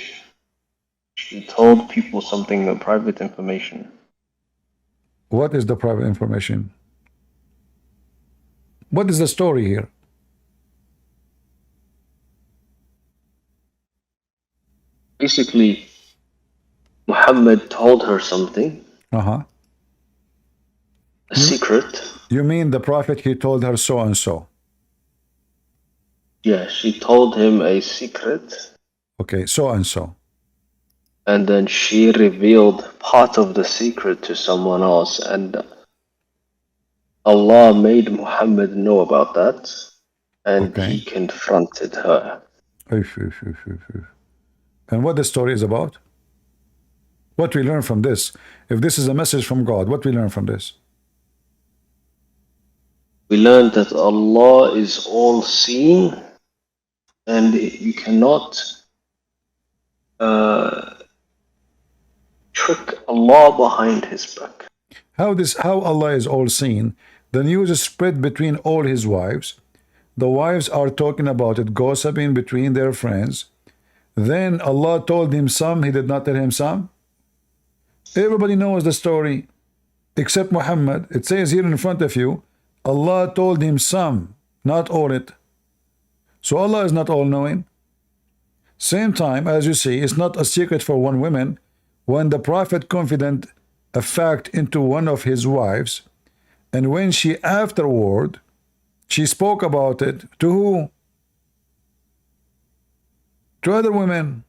She told people something private information. What is the private information? What is the story here? Basically, Muhammad told her something. Uh-huh. A secret. You mean the prophet, he told her so and so? Yeah, she told him a secret. Okay, so and so. And then she revealed part of the secret to someone else, and Allah made Muhammad know about that, and Okay. he confronted her. And what the story is about? What we learn from this? If this is a message from God, what we learn from this? We learned that Allah is all-seeing, and you cannot trick Allah behind His back. How Allah is all seen? The news is spread between all his wives. The wives are talking about it, gossiping between their friends. Then Allah told him some, he did not tell him some. Everybody knows the story except Muhammad. It says here in front of you, Allah told him some, not all it. So Allah is not all-knowing. Same time, as you see, it's not a secret for one woman. When the Prophet confided a fact into one of his wives, and when she afterward, she spoke about it to who? To other women.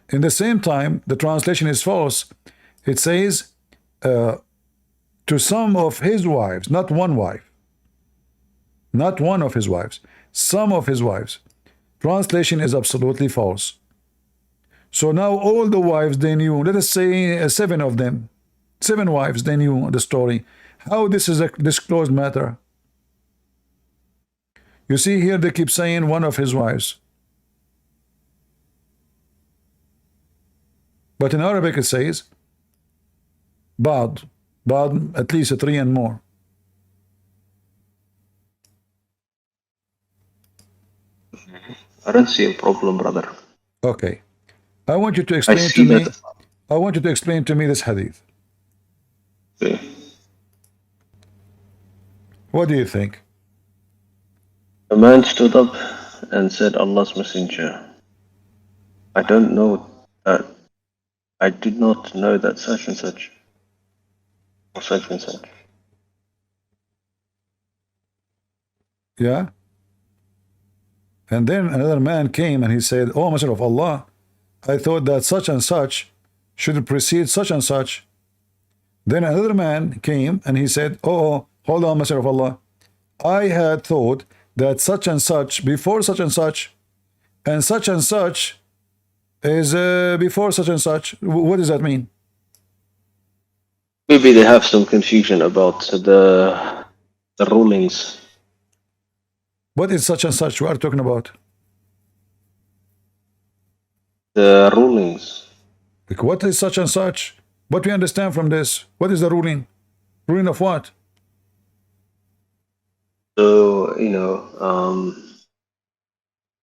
In the same time, the translation is false. It says to some of his wives, not one wife. Not one of his wives. Some of his wives. Translation is absolutely false. So now all the wives they knew, let us say 7 of them, 7 wives they knew the story. How this is a disclosed matter? You see here they keep saying one of his wives. But in Arabic it says Ba'd, at least 3 and more. I don't see a problem, brother. Okay. I want you to explain to me. I want you to explain to me this hadith. Okay. What do you think? A man stood up and said, Allah's messenger, I don't know that, I did not know that such and such, or such and such. Yeah? And then another man came and he said, oh, Messenger of Allah, I thought that such and such should precede such and such. Then another man came and he said, oh, hold on, Messenger of Allah. I had thought that such and such before such and such is before such and such. What does that mean? Maybe they have some confusion about the rulings. What is such and such we are talking about? The rulings. Like, what is such and such? What we understand from this? What is the ruling? Ruling of what? So,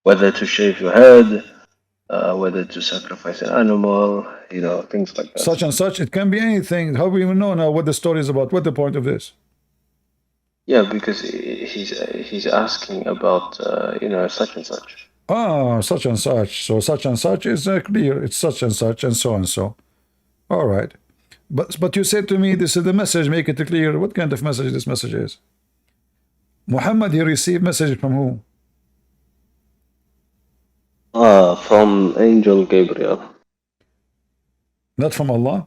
whether to shave your head, whether to sacrifice an animal, you know, things like that. Such and such, it can be anything. How do we even know now what the story is about? What the point of this? Yeah, because he's asking about you know, such and such. Ah, such and such. So such and such is clear. It's such and such and so and so. All right. But you said to me, this is the message, make it clear. What kind of message this message is? Muhammad, he received message from who? From Angel Gabriel. Not from Allah?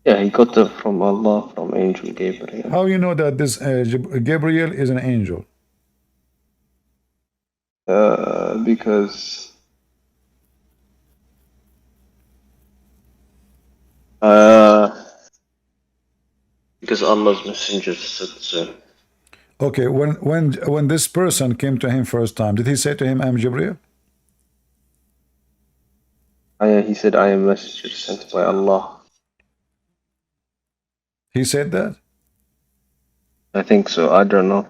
Yeah, he got it from Allah, from Angel Gabriel. How you know that this Gabriel is an angel? Because Allah's messenger said so. Okay, when this person came to him first time, did he say to him, I'm Gabriel? He said, I am a messenger sent by Allah. He said that? I think so. I don't know.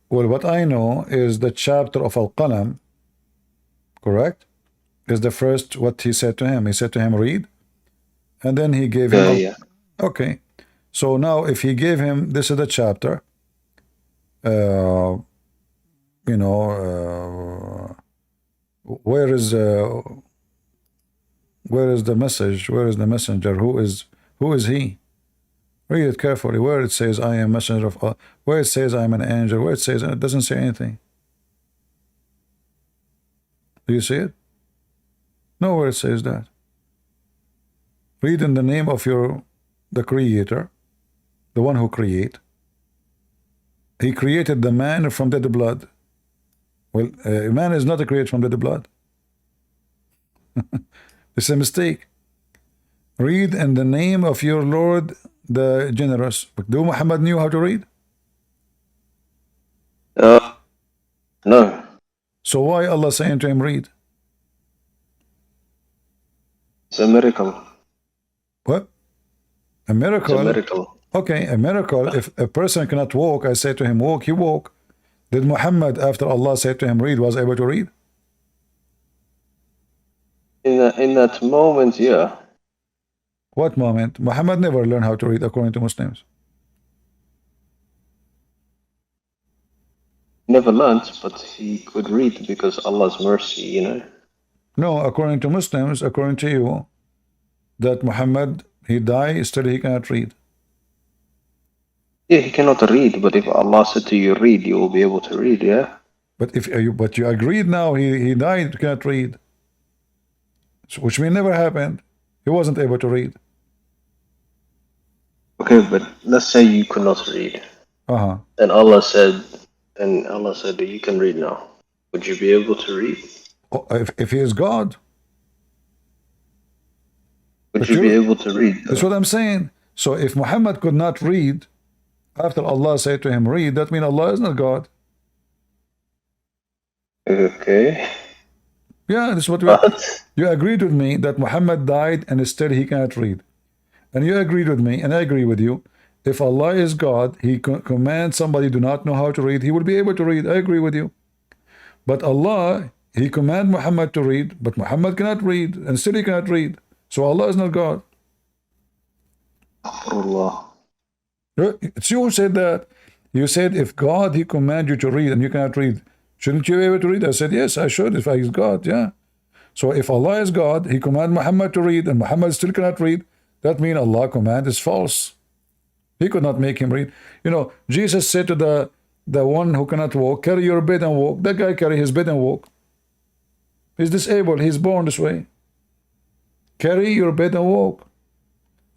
Well, what I know is the chapter of Al-Qalam, correct? Is the first what he said to him. He said to him, read. And then he gave him... Yeah. Okay. So now if he gave him, this is the chapter, you know, where is the message? Where is the messenger? Who is he? Read it carefully. Where it says I am messenger of Allah, where it says I am an angel, where it says, it doesn't say anything. Do you see it? Nowhere it says that. Read in the name of the creator, the one who create. He created the man from dead blood. Well, man is not a created from dead blood. It's a mistake. Read in the name of your Lord, the generous. Do Muhammad knew how to read? No. So why Allah saying to him, read? It's a miracle. What? A miracle? It's a miracle. Okay, a miracle. If a person cannot walk, I say to him, walk, he walk. Did Muhammad, after Allah said to him, read, was able to read? In that moment, yeah. What moment? Muhammad never learned how to read according to Muslims. Never learned, but he could read because Allah's mercy, you know. No, according to Muslims, according to you, that Muhammad, he died, still he cannot read. Yeah, he cannot read, but if Allah said to you, read, you will be able to read, yeah? But you agreed now, he died, cannot read. So, which may never happened. He wasn't able to read. Okay, but let's say you could not read. Uh-huh. And Allah said that you can read now. Would you be able to read? Oh, if he is God. Would you be able to read? That's what I'm saying. So if Muhammad could not read, after Allah said to him, read, that means Allah is not God. Okay. Yeah, this is what you agreed with me that Muhammad died and still he cannot read. And you agreed with me, and I agree with you. If Allah is God, he commands somebody do not know how to read, he will be able to read. I agree with you. But Allah, he command Muhammad to read, but Muhammad cannot read, and still he cannot read. So Allah is not God. Allah. It's you who said that. You said if God, he command you to read and you cannot read, shouldn't you be able to read? I said, yes, I should if I is God, yeah. So if Allah is God, he command Muhammad to read and Muhammad still cannot read, that means Allah command is false. He could not make him read. You know, Jesus said to the one who cannot walk, carry your bed and walk. That guy carry his bed and walk. He's disabled. He's born this way. Carry your bed and walk.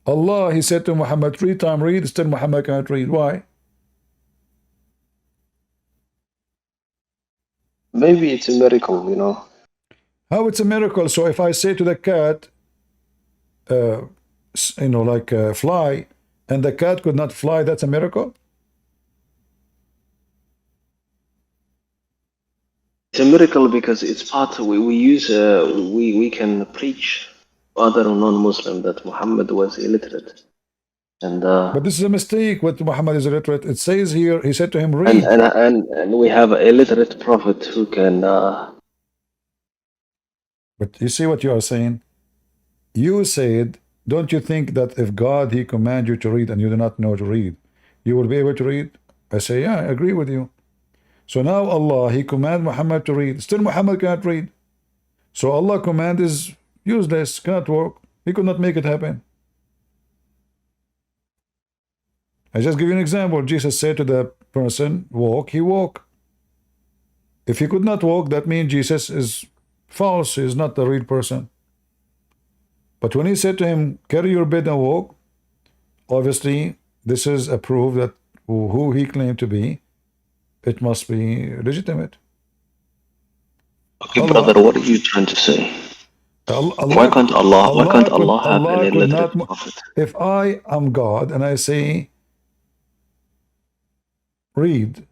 Allah, he said to Muhammad 3 times, read, still Muhammad cannot read. Why? Maybe it's a miracle, you know. How it's a miracle? So if I say to the cat, you know, like fly, and the cat could not fly, that's a miracle? It's a miracle because it's part of, we can preach other non-Muslim that Muhammad was illiterate. And but this is a mistake. What Muhammad is illiterate. It says here, he said to him, read. and we have an illiterate prophet who can But you see what you are saying? You said, don't you think that if God, he command you to read and you do not know to read, you will be able to read? I say, yeah, I agree with you. So now Allah, he command Muhammad to read. Still Muhammad cannot read. So Allah command is useless, cannot work. He could not make it happen. I just give you an example. Jesus said to the person, walk, he walk. If he could not walk, that means Jesus is false. He is not the real person. But when he said to him, carry your bed and walk, obviously this is a proof that who he claimed to be, it must be legitimate. Okay, Allah, brother, what are you trying to say? Why can't Allah have an Allah could illiterate not. prophet? If I am God and I say, read,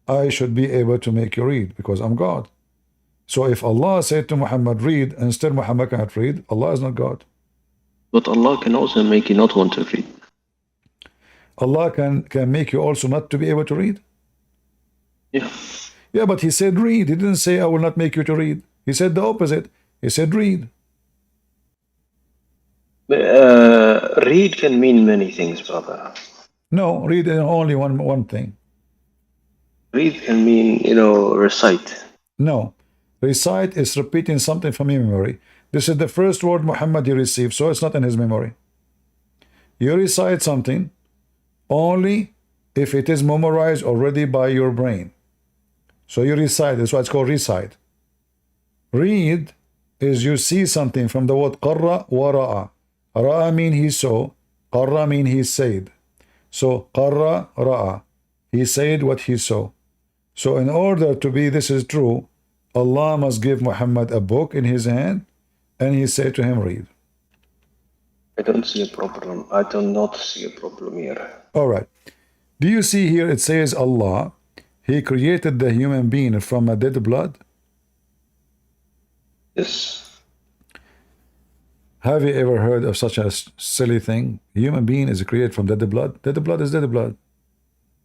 I should be able to make you read because I'm God. So if Allah said to Muhammad, read, and still Muhammad cannot read, Allah is not God. But Allah can also make you not want to read. Allah can make you also not to be able to read. Yeah. Yeah, but he said read. He didn't say I will not make you to read. He said the opposite. He said read. Read can mean many things, brother. No, read is only one thing. Read can mean, recite. No. Recite is repeating something from your memory. This is the first word Muhammad he received, so it's not in his memory. You recite something only if it is memorized already by your brain. So you recite, that's why it's called recite. Read is you see something from the word qarra wa ra'a. Ra'a mean he saw, qarra mean he said. So qarra ra'a, he said what he saw. So in order to be this is true, Allah must give Muhammad a book in his hand and he said to him, read. I don't see a problem. I do not see a problem here. All right. Do you see here it says Allah, he created the human being from a dead blood? Yes. Have you ever heard of such a silly thing? A human being is created from dead blood? Dead blood is dead blood.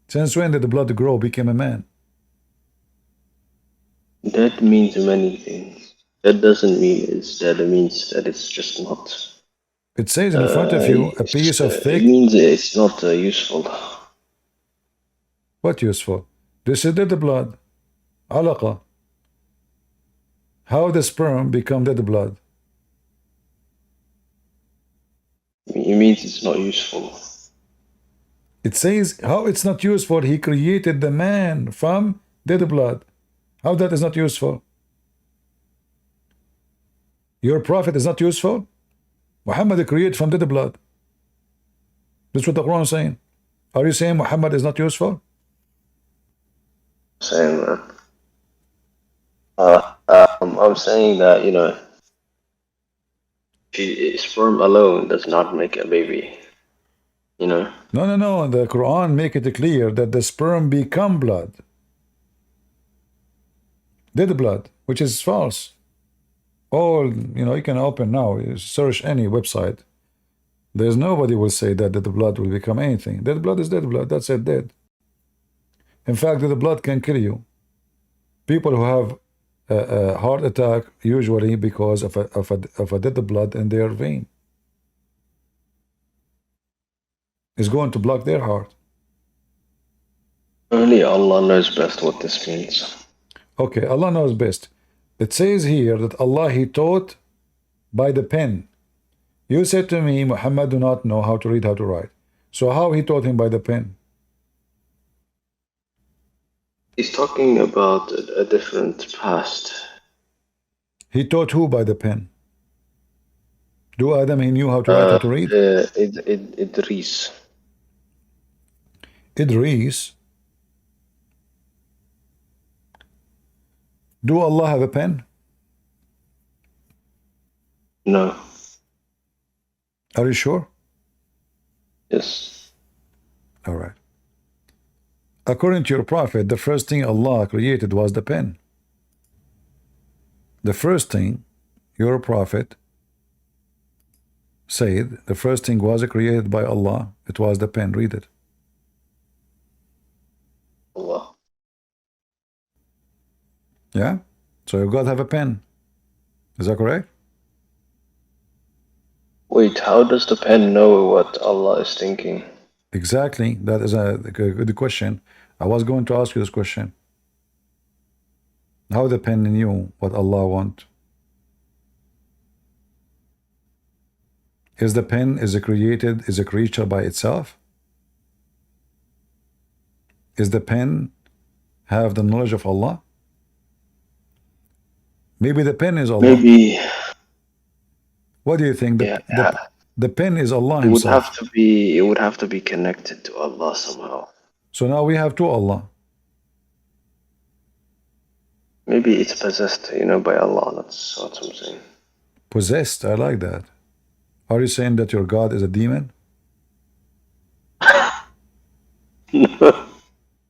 Since when did the blood grow, became a man? That means many things. That doesn't mean it's dead. It means that it's just not. It says in front of you a piece of It thick. means it's not useful. What useful? This is dead blood. Alaqa. How the sperm become dead blood? It means it's not useful. It says how it's not useful. He created the man from dead blood. How that is not useful? Your prophet is not useful? Muhammad created from dead blood. That's what the Quran is saying. Are you saying Muhammad is not useful? Saying that. I'm saying that, sperm alone does not make a baby. No. The Quran make it clear that the sperm become blood. Dead blood, which is false. All, you can open now, you search any website. There's nobody will say that dead blood will become anything. Dead blood is dead blood. That's it, dead. In fact, dead blood can kill you. People who have a heart attack usually because of a dead blood in their vein is going to block their heart. Only Allah knows best what this means. Okay, Allah knows best. It says here that Allah, he taught by the pen. You said to me, Muhammad do not know how to read, how to write. So how he taught him by the pen? He's talking about a different past. He taught who by the pen? Do Adam, he knew how to write, how to read? Idris. Idris. Do Allah have a pen? No. Are you sure? Yes. All right. According to your prophet, the first thing Allah created was the pen. The first thing your prophet said, the first thing was created by Allah, it was the pen. Read it. Allah. Yeah? So your God have a pen. Is that correct? Wait, how does the pen know what Allah is thinking? Exactly. That is a good question. I was going to ask you this question. How the pen knew what Allah want? Is the pen is a creature by itself? Is the pen have the knowledge of Allah? Maybe the pen is Allah. Maybe, What do you think? yeah, The pen is Allah it would himself. have to be connected to Allah somehow. So now we have two Allah. Maybe it's possessed, by Allah. That's what I'm saying. Possessed. I like that. Are you saying that your God is a demon?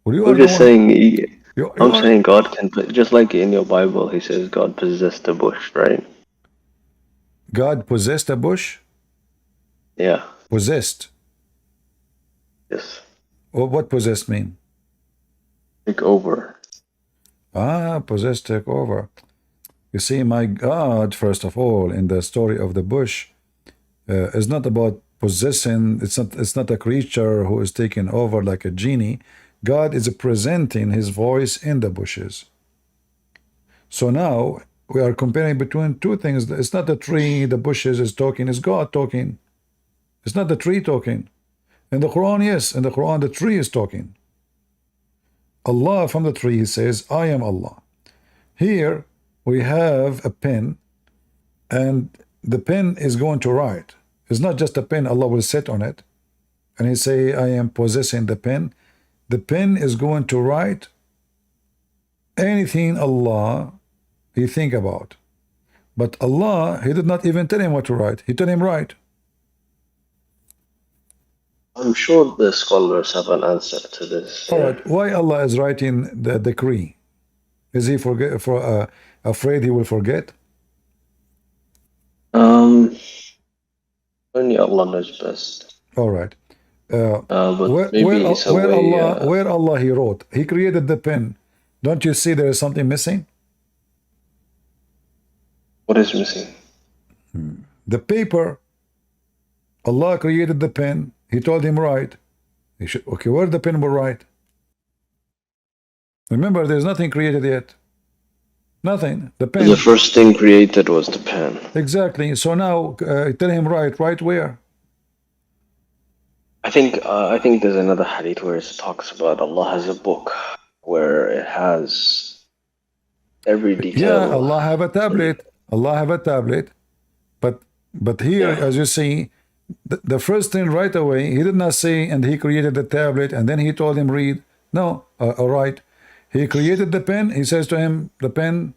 Well, you are I'm the just one. saying. You I'm are, saying God can, just like in your Bible, He says God possessed a bush, right? God possessed a bush? Yeah. Possessed. Yes. Or what possessed mean? Take over. Possessed, take over. You see, my God, first of all, in the story of the bush, is not about possessing. It's not a creature who is taking over like a genie. God is presenting his voice in the bushes. So now we are comparing between two things. It's not the tree, the bushes is talking, it's God talking. It's not the tree talking. In the Quran, yes, in the Quran, the tree is talking. Allah from the tree, he says, I am Allah. Here we have a pen, and the pen is going to write. It's not just a pen, Allah will sit on it, and he say, I am possessing the pen. The pen is going to write anything Allah he think about. But Allah, he did not even tell him what to write. He told him write. I'm sure the scholars have an answer to this. All right. Why Allah is writing the decree? Is he afraid he will forget? Only Allah knows best. All right. But maybe it's a way. Where Allah he wrote, he created the pen. Don't you see there is something missing? What is missing? The paper. Allah created the pen. He told him write. He should, okay, where the pen will write? Remember, there's nothing created yet. Nothing. The pen. The first thing created was the pen. Exactly. So now tell him write. Write where? I think there's another hadith where it talks about Allah has a book where it has every detail. Yeah, Allah have a tablet. Allah have a tablet. But here, as you see, the first thing right away, he did not say, and he created the tablet, and then he told him read. No, write. He created the pen. He says to him, the pen,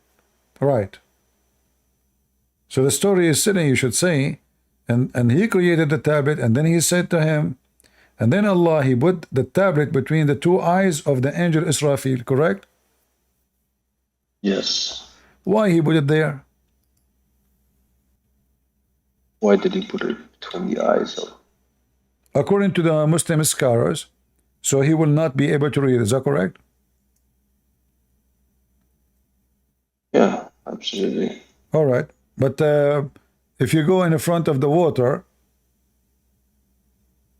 write. So the story is sitting, you should say, and he created the tablet, and then he said to him, and then Allah, he put the tablet between the two eyes of the angel Israfil, correct? Yes. Why he put it there? Why did he put it between the eyes of? According to the Muslim scholars, so he will not be able to read. Is that correct? Yeah, absolutely. All right. But if you go in the front of the water,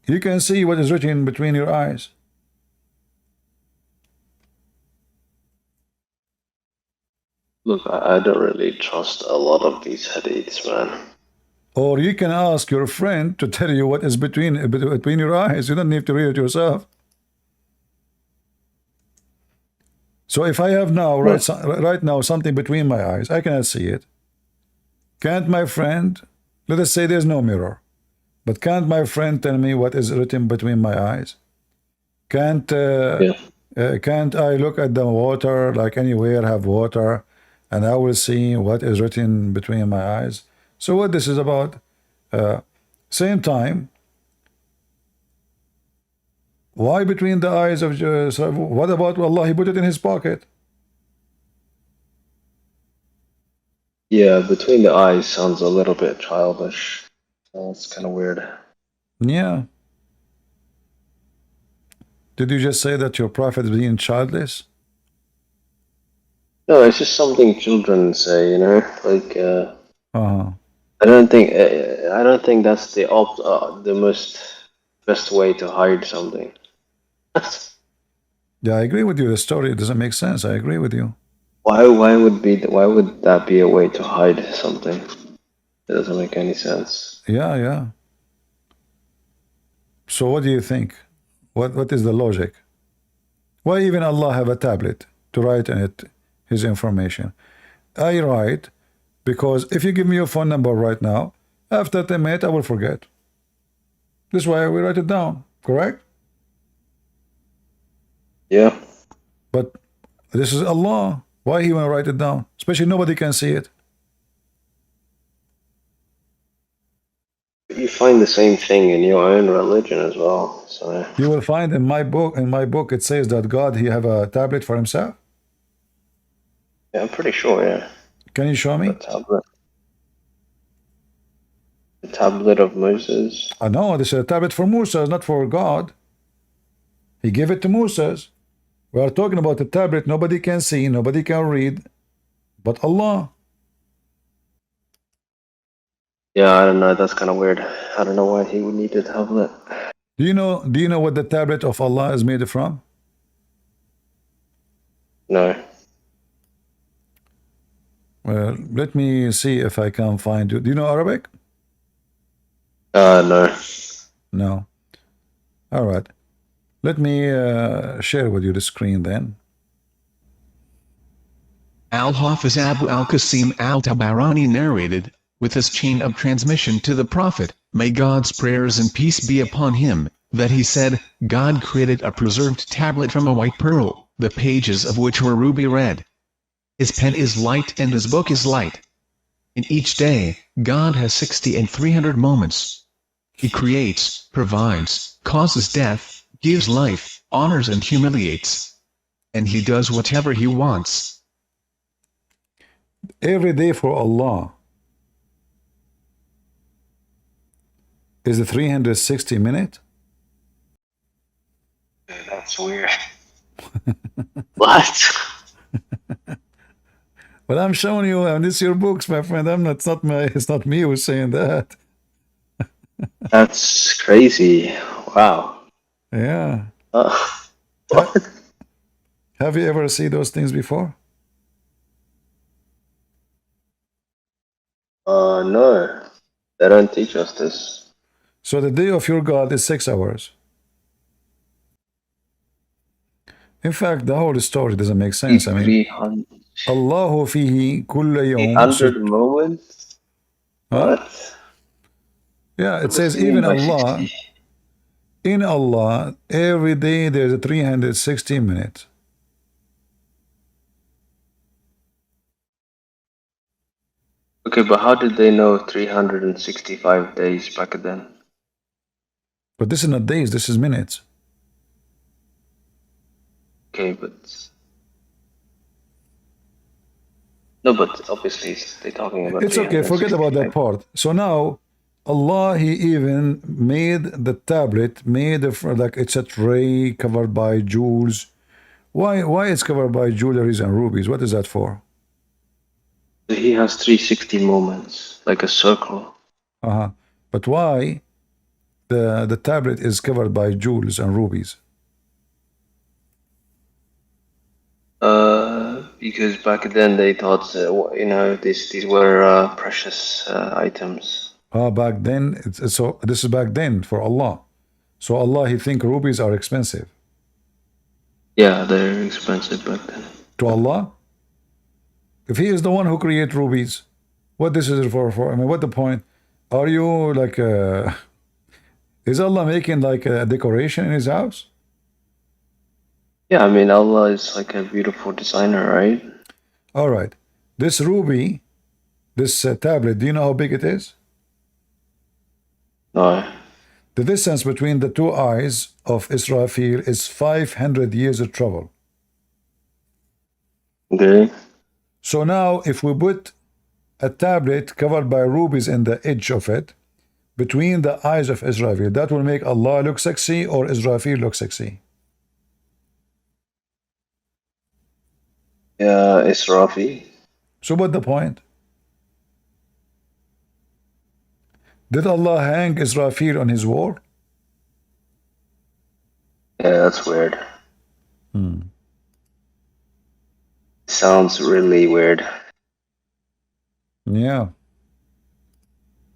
you can see what is written between your eyes. Look, I don't really trust a lot of these hadiths, man. Or you can ask your friend to tell you what is between your eyes. You don't need to read it yourself. So if I have now right now something between my eyes, I cannot see it. Can't my friend, let us say there's no mirror, but can't my friend tell me what is written between my eyes? Can't I look at the water, like anywhere have water, and I will see what is written between my eyes? So what this is about? Same time, why between the eyes of what about Allah? He put it in his pocket. Yeah, between the eyes sounds a little bit childish. It's kind of weird. Yeah. Did you just say that your prophet is being childless? No, it's just something children say, you know. Like Uh-huh. I don't think that's the most best way to hide something. Yeah, I agree with you. The story doesn't make sense. I agree with you. Why would that be a way to hide something? It doesn't make any sense. Yeah, yeah. So what do you think? What is the logic? Why even Allah have a tablet to write in it his information? I write because if you give me your phone number right now, after 10 minutes I will forget. This is why we write it down, correct? Yeah. But this is Allah. Why he want to write it down? Especially nobody can see it. You find the same thing in your own religion as well. So You will find in my book it says that God he have a tablet for himself. yeah, I'm pretty sure. Yeah, Can you show the me? tablet of Moses. I know this is a tablet for Musa, not for God. He gave it to Moses. We are talking about a tablet nobody can see, nobody can read, but Allah. Yeah, I don't know. That's kind of weird. I don't know why he would need a tablet. Do you know what the tablet of Allah is made from? No. Well, let me see if I can find you. Do you know Arabic? No. No. All right. Let me share with you the screen then. Al-Hafiz Abu al-Qasim al-Tabarani narrated, with his chain of transmission to the Prophet, may God's prayers and peace be upon him, that he said, God created a preserved tablet from a white pearl, the pages of which were ruby red. His pen is light and his book is light. In each day, God has 60 and 300 moments. He creates, provides, causes death, gives life, honors and humiliates. And he does whatever he wants. Every day for Allah is a 360 minute. That's weird. What? But I'm showing you, and it's your books, my friend. It's not me who's saying that. That's crazy. Wow. Yeah. What? Have you ever seen those things before? No. They don't teach us this. So the day of your God is 6 hours. In fact, the whole story doesn't make sense. I mean, 300 Allahu fihi kulla yawm 800 moments? Huh? What? Yeah, it What says does he mean even by Allah, 60? in Allah, every day there's a 360 minutes. Okay, but how did they know 365 days back then? But this is not days, this is minutes. Okay, but no, but obviously they're talking about. It's okay, forget about that 365. part. So now, Allah, He even made the tablet, made like it's a tray covered by jewels. Why it's covered by jewelries and rubies? What is that for? He has 360 moments, like a circle. But why the tablet is covered by jewels and rubies? Because back then they thought, you know, these were precious items. Back then, so this is back then for Allah. So Allah, He think rubies are expensive. Yeah, they're expensive back then. To Allah? If He is the one who create rubies, what this is for? I mean, what the point? Are you like is Allah making like a decoration in His house? Yeah, I mean, Allah is like a beautiful designer, right? All right. This ruby, this tablet, do you know how big it is? No. The distance between the two eyes of Israfil is 500 years of travel. Okay. So now, if we put a tablet covered by rubies in the edge of it, between the eyes of Israfil, that will make Allah look sexy or Israfil look sexy? Israfi. So what the point? Did Allah hang Israfil on his wall? Yeah, that's weird. Hmm. Sounds really weird. Yeah.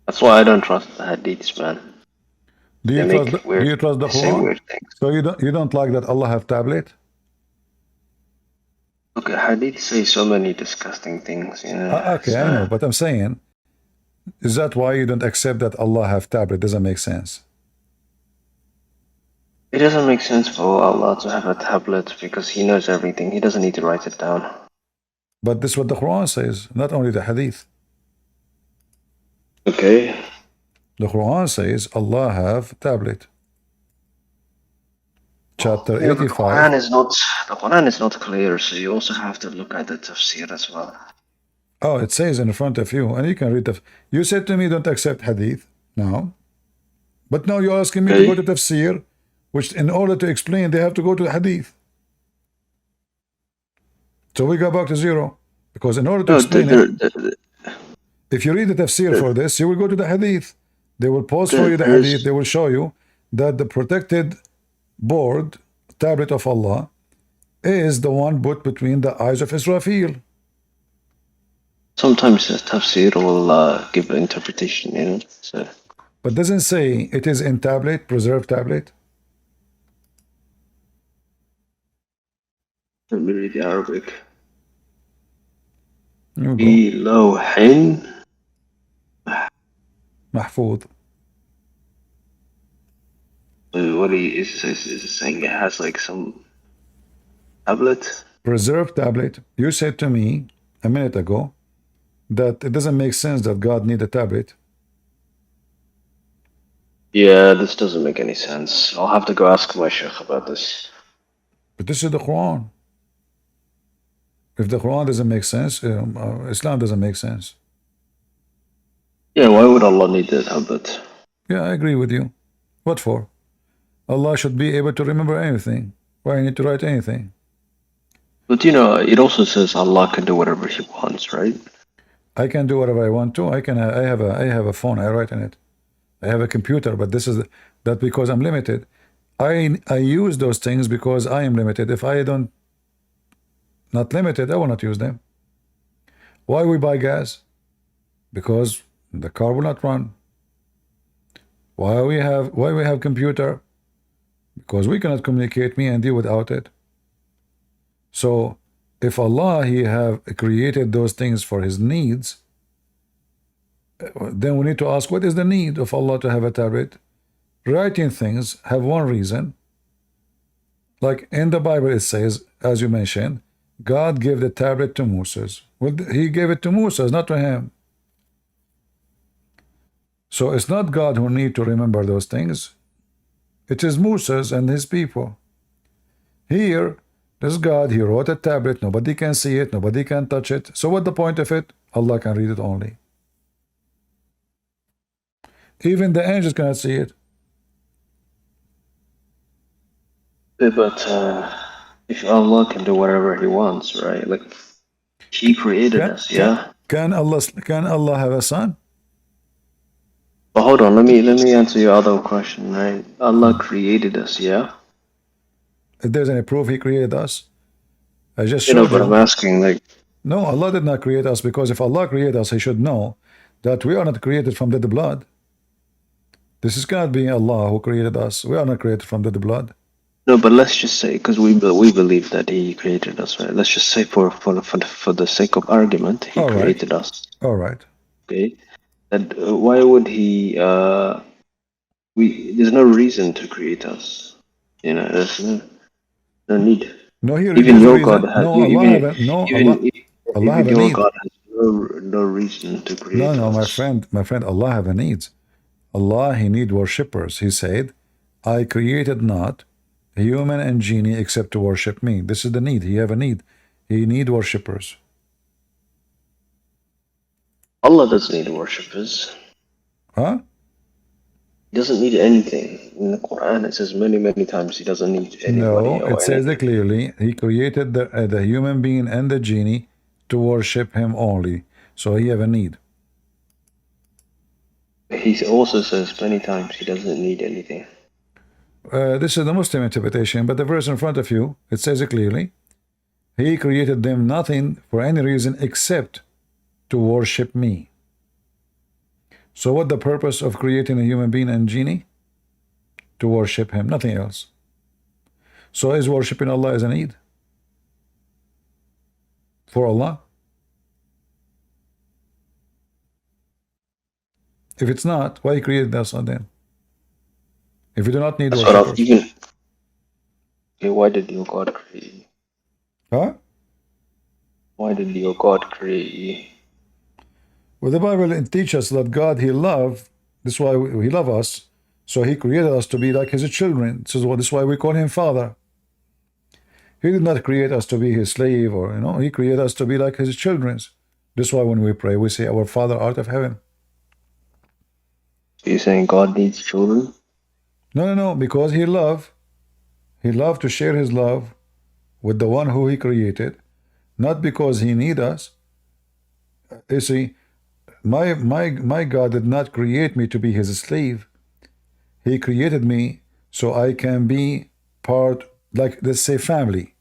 That's why I don't trust the hadiths, man. Do They you trust make the, do weird, you trust the they say Quran? weird things. So you don't like that Allah have tablet? Okay, hadiths say so many disgusting things, you know. Okay, I know, but I'm saying, is that why you don't accept that Allah have tablet? Doesn't make sense. It doesn't make sense for Allah to have a tablet because He knows everything. He doesn't need to write it down. But this is what the Quran says, not only the Hadith. Okay. The Quran says Allah have tablet. Chapter Yeah, but 85. the Quran is not clear, so you also have to look at the tafsir as well. Oh, it says in front of you, and you can read the. You said to me, don't accept Hadith now, but now you're asking me to go to tafsir, which in order to explain, they have to go to the Hadith. So we go back to zero, because in order to explain it, if you read the tafsir for this, you will go to the Hadith. They will post for you the Hadith. They will show you that the protected board, tablet of Allah, is the one put between the eyes of Israfil. Sometimes the tafsir will give interpretation, you know. So. But doesn't say it is in tablet, preserved tablet. Let me read the Arabic. You go. Fi lawhin Mahfoud. What is saying? It has like some tablet. Preserved tablet. You said to me a minute ago that it doesn't make sense that God need a tablet. Yeah, this doesn't make any sense. I'll have to go ask my sheikh about this. But this is the Quran. If the Quran doesn't make sense, Islam doesn't make sense. Yeah, why would Allah need the tablet? Yeah, I agree with you. What for? Allah should be able to remember anything. Why need to write anything? But you know, it also says Allah can do whatever He wants, right? I can do whatever I want to. I have a phone. I write in it. I have a computer, but this is that because I'm limited. I use those things because I am limited. If I don't not limited, I will not use them. Why we buy gas? Because the car will not run. Why we have computer? Because we cannot communicate me and you without it. So if Allah He have created those things for His needs, then we need to ask, what is the need of Allah to have a tablet? Writing things have one reason. Like in the Bible it says, as you mentioned, God gave the tablet to Moses. Well, He gave it to Moses, not to him. So it's not God who need to remember those things. It is Moses and his people. Here, this God, He wrote a tablet. Nobody can see it. Nobody can touch it. So what the point of it? Allah can read it only. Even the angels cannot see it. Yeah, but if Allah can do whatever He wants, right? Like He created us, yeah. Can Allah have a son? But hold on, let me answer your other question, right? Allah created us, yeah. If there's any proof He created us, I just You showed know, but I'm asking, like, no, Allah did not create us, because if Allah created us, He should know that we are not created from dead blood. This is God being Allah who created us. We are not created from dead blood. no, but let's just say, because we believe that He created us, right? Let's just say for the sake of argument, He created us. All right. Okay, and why would He? There's no reason to create us. You know, there's no need. No, here Even your reason. God has No, even, Allah have a, no, even, Allah, even Allah have a your need. God has no reason to create us. No, my friend, Allah have a needs. Allah, He need worshippers. He said, I created not human and genie except to worship me. This is the need. He have a need. He need worshippers. Allah doesn't need worshippers. Huh? He doesn't need anything. In the Quran, it says many, many times he doesn't need anybody No, or it says anything. it clearly. He created the human being and the genie to worship him only. So he have a need. He also says many times he doesn't need anything. This is the Muslim interpretation, but the verse in front of you, it says it clearly. He created them nothing for any reason except to worship me. So what the purpose of creating a human being and genie? To worship him, nothing else. So is worshiping Allah as a need? For Allah? If it's not, why he created us then? If you do not need That's what I've worshippers. even. Okay, why did your God create you? Huh? Why did your God create you? Well, the Bible teaches us that God, He loves. This is why He loves us. So He created us to be like His children. This is why we call Him Father. He did not create us to be His slave, or He created us to be like His children. This is why when we pray, we say, "Our Father art of heaven." So you're saying God needs children? No, because He loved to share His love with the one who He created, not because He need us. You see, my God did not create me to be His slave. He created me so I can be part, like, let's say, family.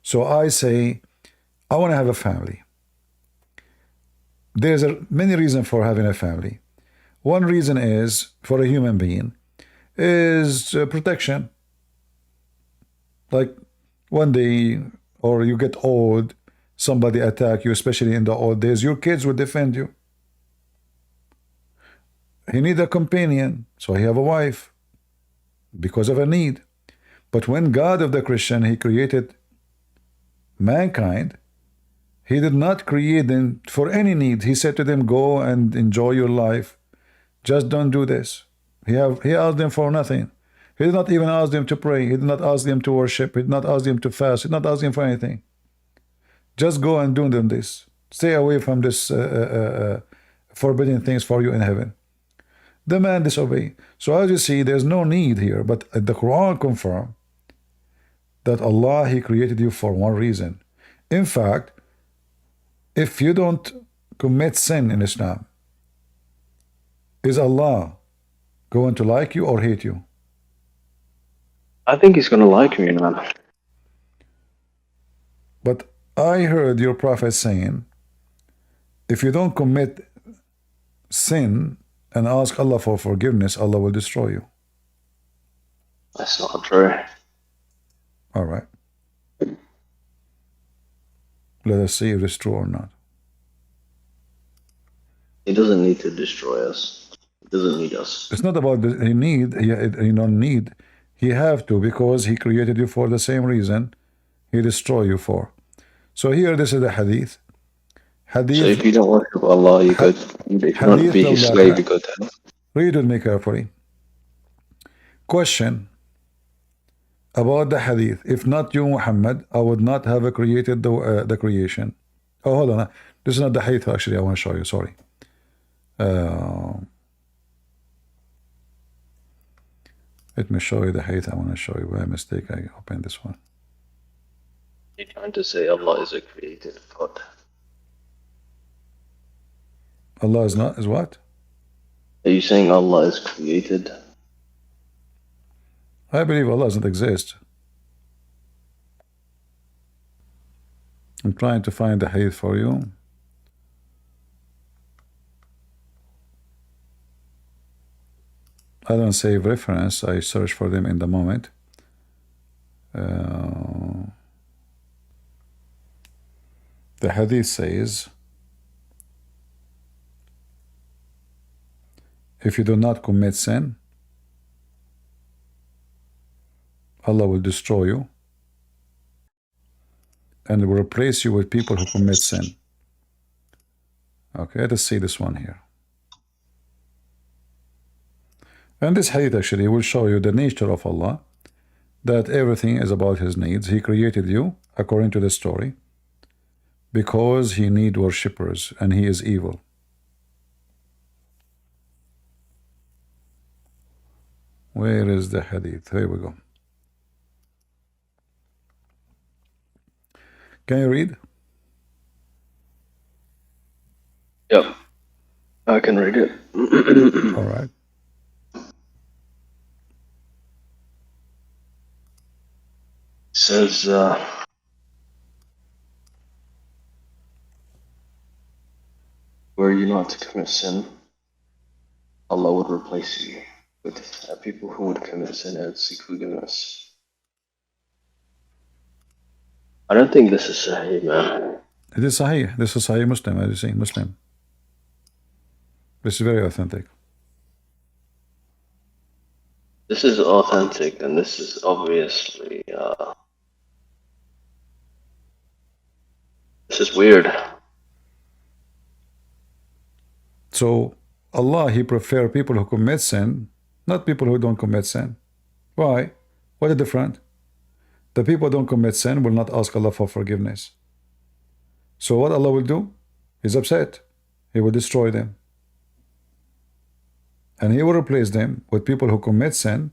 So I say, I want to have a family. There's many reasons for having a family. One reason is, for a human being, is protection. Like one day, or you get old, somebody attack you, especially in the old days, your kids will defend you. He need a companion, so he have a wife because of a need. But when God of the Christian, He created mankind, He did not create them for any need. He said to them, go and enjoy your life. Just don't do this. He asked them for nothing. He did not even ask them to pray. He did not ask them to worship. He did not ask them to fast. He did not ask them for anything. Just go and do them this. Stay away from this forbidden things for you in heaven. The man disobeyed. So as you see, there's no need here. But the Quran confirms that Allah, He created you for one reason. In fact, if you don't commit sin in Islam, is Allah going to like you or hate you? I think He's going to like me, man. But I heard your Prophet saying, if you don't commit sin and ask Allah for forgiveness, Allah will destroy you. That's not true. All right. Let us see if it's true or not. He doesn't need to destroy us. He doesn't need us. It's not about he need. He don't need. He have to, because He created you for the same reason He destroy you for. So here, this is the hadith. So if you don't worship Allah, you could. If you want to be His slave, you go to hell. Read with me carefully. Question about the hadith. If not you, Muhammad, I would not have created the creation. Oh, hold on. This is not the hadith, actually. I want to show you. Sorry. Let me show you the hadith. I want to show you by mistake. I opened this one. You're trying to say Allah is a created God. Allah is not, is what? Are you saying Allah is created? I believe Allah doesn't exist. I'm trying to find the hadith for you. I don't save reference. I search for them in the moment. The hadith says, if you do not commit sin, Allah will destroy you and will replace you with people who commit sin. Okay, let us see this one here. And this hadith actually will show you the nature of Allah, that everything is about His needs. He created you, according to the story, because He need worshippers, and He is evil. Where is the hadith? Here we go. Can you read? Yep, I can read it. All right. It says, were you not to commit sin, Allah would replace you with people who would commit sin and seek forgiveness. I don't think this is Sahih, man. It is Sahih. This is Sahih Muslim, as you see, Muslim. This is very authentic. This is authentic, and this is obviously, this is weird. So Allah, He prefer people who commit sin, not people who don't commit sin. Why? What is different? The people who don't commit sin will not ask Allah for forgiveness. So what Allah will do? He's upset. He will destroy them. And He will replace them with people who commit sin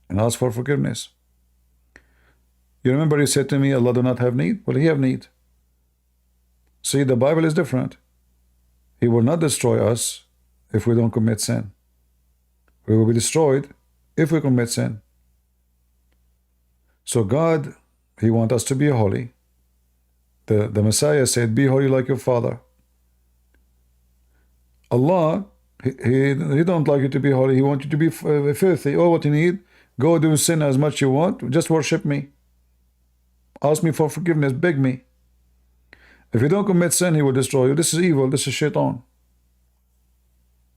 and ask for forgiveness. You remember you said to me, Allah do not have need? Well, He have need. See, the Bible is different. He will not destroy us if we don't commit sin. We will be destroyed if we commit sin. So God, He wants us to be holy. The Messiah said, be holy like your Father. Allah, He don't like you to be holy. He wants you to be filthy. All what you need, go do sin as much you want. Just worship me. Ask me for forgiveness. Beg me. If you don't commit sin, He will destroy you. This is evil. This is shaitan.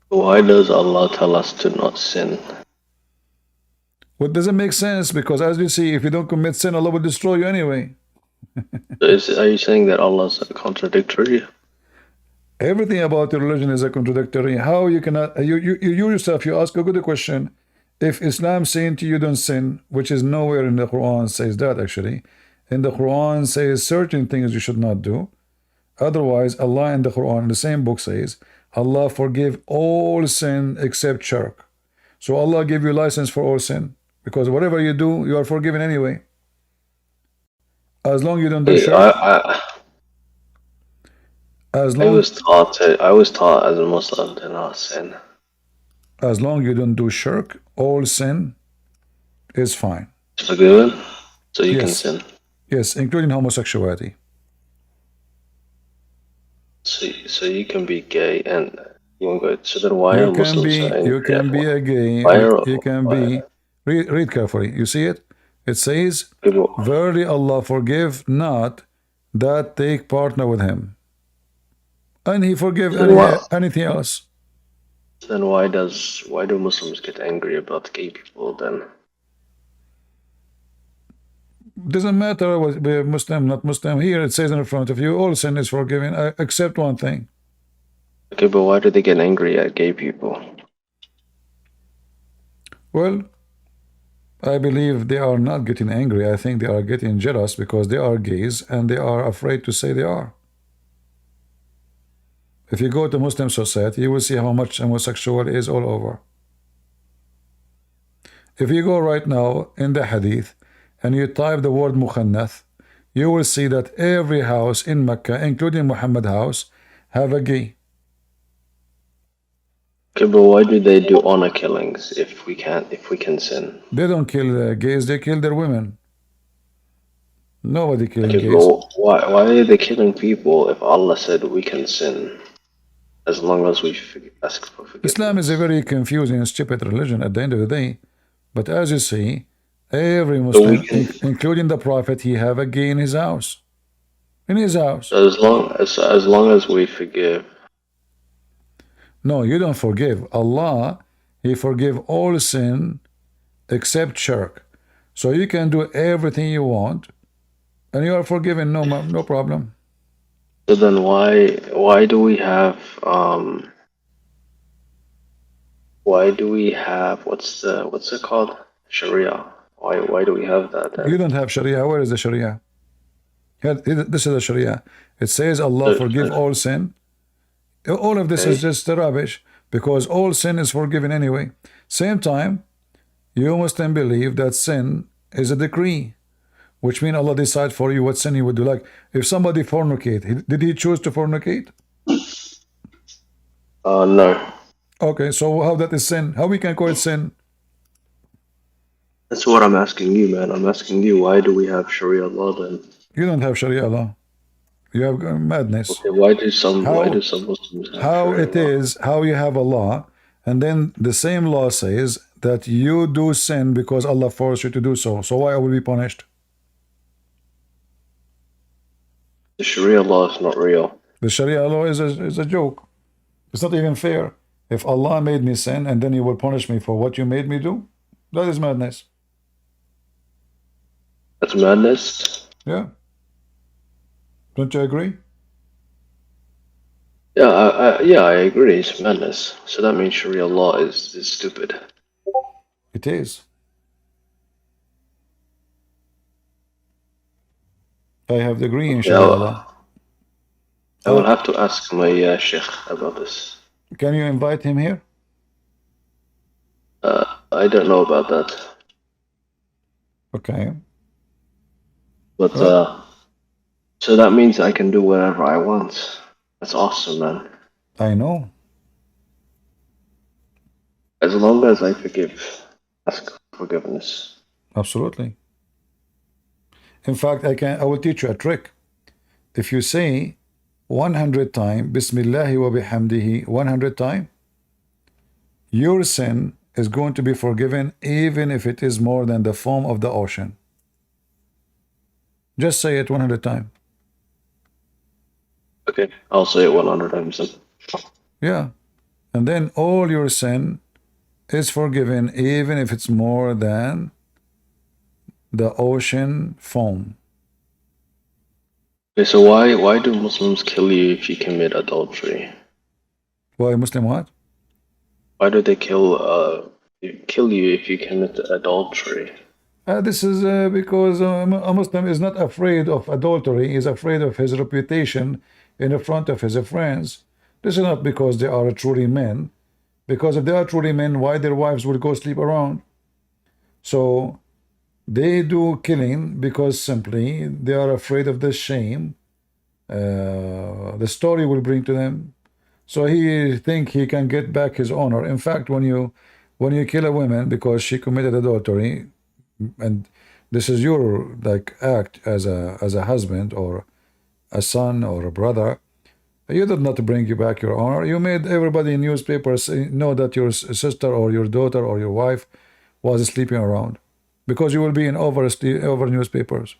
Why does Allah tell us to not sin? Well, doesn't make sense, because as you see, if you don't commit sin, Allah will destroy you anyway. Are you saying that Allah's contradictory? Everything about your religion is a contradictory. How you cannot, you yourself, you ask a good question. If Islam saying to you don't sin, which is nowhere in the Quran says that actually. In the Quran says certain things you should not do. Otherwise, Allah in the Quran, in the same book says, Allah forgive all sin except shirk. So Allah give you license for all sin. Because whatever you do, you are forgiven anyway. As long as you don't do shirk. I was taught as a Muslim to not sin. As long as you don't do shirk, all sin is fine. Forgiven? So you can sin? Yes, including homosexuality. So you can be gay and you won't go. So then why are Muslims so angry? You can be a gay. You can be. Read carefully. You see it? It says, verily Allah forgive not that take partner with Him. And He forgive anything else. Then why do Muslims get angry about gay people then? Doesn't matter what we're Muslim, not Muslim. Here it says in front of you, all sin is forgiven, except one thing. Okay, but why do they get angry at gay people? Well, I believe they are not getting angry. I think they are getting jealous because they are gays and they are afraid to say they are. If you go to Muslim society, you will see how much homosexual is all over. If you go right now in the Hadith and you type the word mukhannath, you will see that every house in Mecca, including Muhammad's house, have a gay. Okay, but why do they do honor killings if we can sin? They don't kill the gays, they kill their women. Nobody killing gays. But why are they killing people if Allah said we can sin as long as we ask for forgiveness? Islam is a very confusing and stupid religion at the end of the day. But as you see, every Muslim, including the Prophet, he have a gay in his house. In his house. As long as we forgive. No, you don't forgive. Allah, He forgive all sin except shirk. So you can do everything you want and you are forgiven, no problem. So then why do we have what's it called? Sharia. Why do we have that then? You don't have Sharia. Where is the Sharia? This is the Sharia. It says Allah forgive all sin. All of this is just rubbish because all sin is forgiven anyway. Same time, You Muslim believe that sin is a decree, which means Allah decide for you what sin you would do. Like if somebody fornicate, did he choose to fornicate? No. Okay, so how that is sin? How we can call it sin? That's what I'm asking you, man. I'm asking you, why do we have Sharia law then? You don't have Sharia law. You have madness. Okay, why do some How Muslims have how Sharia it law? is how you have a law, and then the same law says that you do sin because Allah forced you to do so. So why will we be punished? The Sharia law is not real. The Sharia law is a joke. It's not even fair. If Allah made me sin and then you will punish me for what you made me do, that is madness. That's madness. Yeah. Don't you agree? Yeah, I agree. It's madness. So that means Sharia law is stupid. It is. I have degree in Okay, Sharia law. I will have to ask my sheikh about this. Can you invite him here? I don't know about that, Okay. but so that means I can do whatever I want. That's awesome, man. I know. As long as I ask for forgiveness. Absolutely. In fact, I will teach you a trick. If you say 100 times Bismillahi wa bihamdihi 100 times, your sin is going to be forgiven even if it is more than the foam of the ocean. Just say it 100 times. Okay, I'll say it 100 times then. Yeah. And then all your sin is forgiven even if it's more than the ocean foam. Okay, so why do Muslims kill you if you commit adultery? Why Muslim what? Why do they kill you if you commit adultery? This is because a Muslim is not afraid of adultery, he is afraid of his reputation in the front of his friends. This is not because they are truly men, because if they are truly men, why their wives would go sleep around? So they do killing because simply they are afraid of the shame the story will bring to them. So he think he can get back his honor. In fact, when you kill a woman because she committed adultery, and this is your like act as a husband or a son or a brother, you did not bring you back your honor. You made everybody in newspapers know that your sister or your daughter or your wife was sleeping around, because you will be in over newspapers.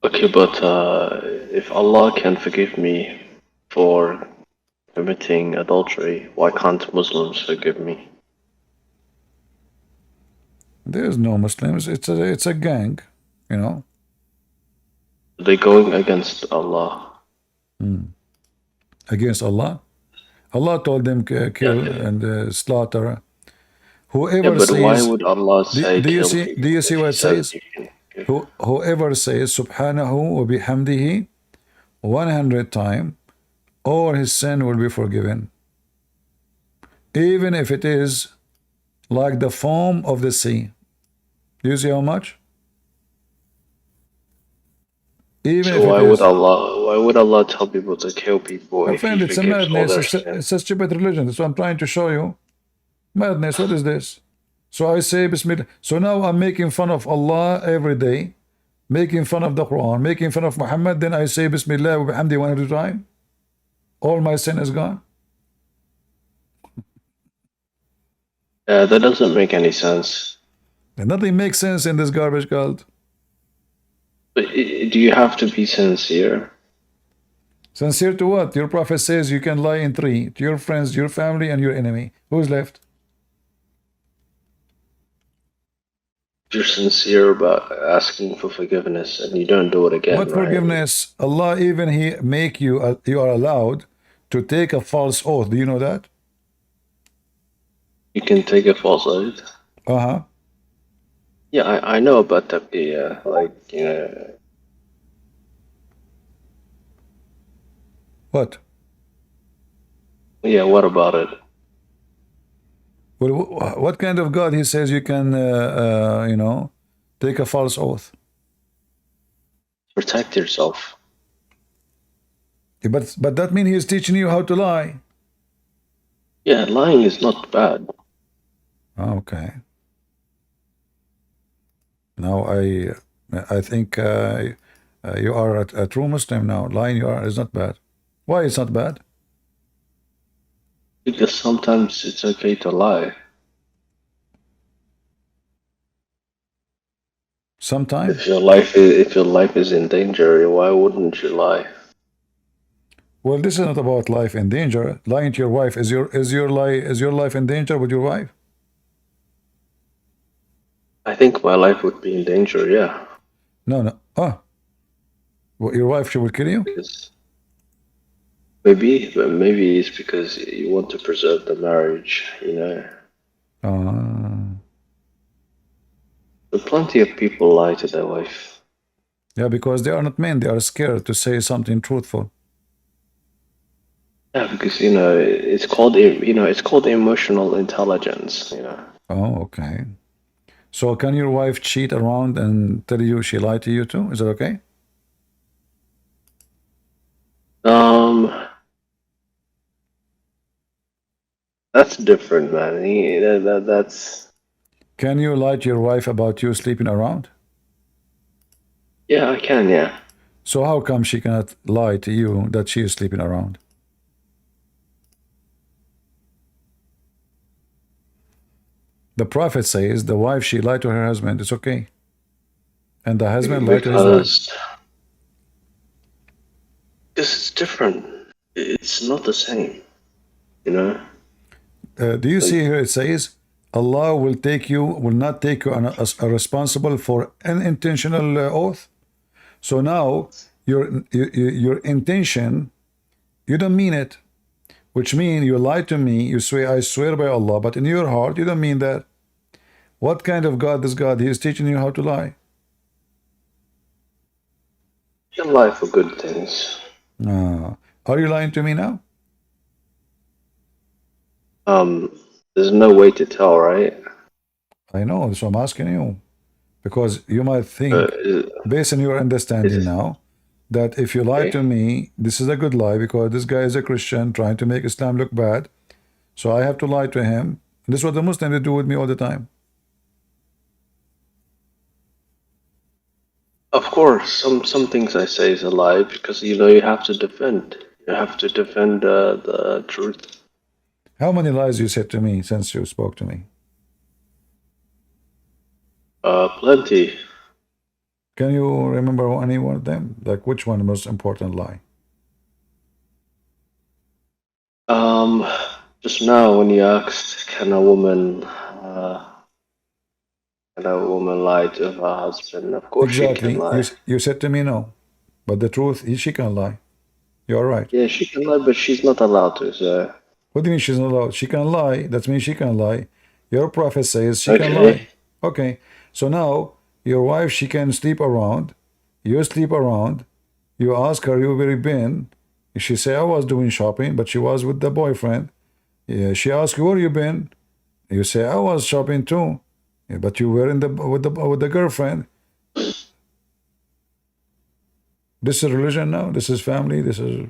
Okay, but if Allah can forgive me for committing adultery, why can't Muslims forgive me? There is no Muslims. It's a gang, you know. They're going against Allah. Against Allah. Allah told them kill and slaughter. Yeah, Whoever but why says, would Allah say do you kill see? people Do you see if what He it says says? you can forgive? Whoever says Subhanahu wa bihamdihi 100 times, all his sin will be forgiven, even if it is like the foam of the sea. Do you see how much? Even So if it is. why would Allah tell people to kill people My if He friend, it's a forgives all madness. their It's sins? a stupid religion. That's what I'm trying to show you. Madness. What is this? So I say Bismillah. So now I'm making fun of Allah every day, making fun of the Quran, making fun of Muhammad. Then I say Bismillah wa bihamdi 100 times. All my sin is gone. That doesn't make any sense. And nothing makes sense in this garbage cult. But do you have to be sincere? Sincere to what? Your prophet says you can lie in three: to your friends, your family, and your enemy. Who's left? If you're sincere about asking for forgiveness and you don't do it again, What right? forgiveness? Allah even He make you, you are allowed to take a false oath. Do you know that? You can take a false oath. Uh-huh. Yeah, I know about that. Yeah, like, you know, What? yeah, what about it? Well, what kind of God he says you can, take a false oath? Protect yourself. Yeah, but that means he's teaching you how to lie. Yeah, lying is not bad. Okay. Now I think you are a true Muslim now. Lying you are is not bad. Why it's not bad? Because sometimes it's okay to lie. Sometimes. If your life is in danger, why wouldn't you lie? Well, this is not about life in danger. Lying to your wife is your life in danger with your wife? I think my life would be in danger, yeah. No. Well, your wife, she will kill you? Because maybe it's because you want to preserve the marriage, you know. But plenty of people lie to their wife. Yeah, because they are not men. They are scared to say something truthful. Yeah, because it's called emotional intelligence, you know. Oh, okay. So can your wife cheat around and tell you she lied to you too? Is that okay? That's different, man. That's Can you lie to your wife about you sleeping around? yeah, I can, yeah. So how come she cannot lie to you that she is sleeping around? The Prophet says the wife, she lied to her husband, it's okay. And the husband lied to his wife. Because it's different. It's not the same, you know. Do you see here it says Allah will not take you a responsible for unintentional oath? So now your intention, you don't mean it, which means you lied to me, you swear, I swear by Allah, but in your heart you don't mean that. What kind of God is God? He is teaching you how to lie. You can lie for good things. Are you lying to me now? There's no way to tell, right? I know, so I'm asking you. Because you might think, based on your understanding now, that if you lie to me, this is a good lie because this guy is a Christian trying to make Islam look bad. So I have to lie to him. This is what the Muslims do with me all the time. Of course, some things I say is a lie because you have to defend. You have to defend the truth. How many lies you said to me since you spoke to me? Plenty. Can you remember any one of them? Like which one the most important lie? Just now when you asked, can a woman lie to her husband? Of course she can Exactly. lie. You said to me no, but the truth is she can lie. You are right. Yeah, she can lie, but she's not allowed to. So. What do you mean she's not allowed? She can lie. That means she can lie. Your Prophet says she can lie. Okay. So now your wife, she can sleep around. You sleep around. You ask her, you where you been? She say, I was doing shopping, but she was with the boyfriend. Yeah, she asks you, where you been? You say, I was shopping too. Yeah, but you were with the girlfriend. This is religion now. This is family. This is.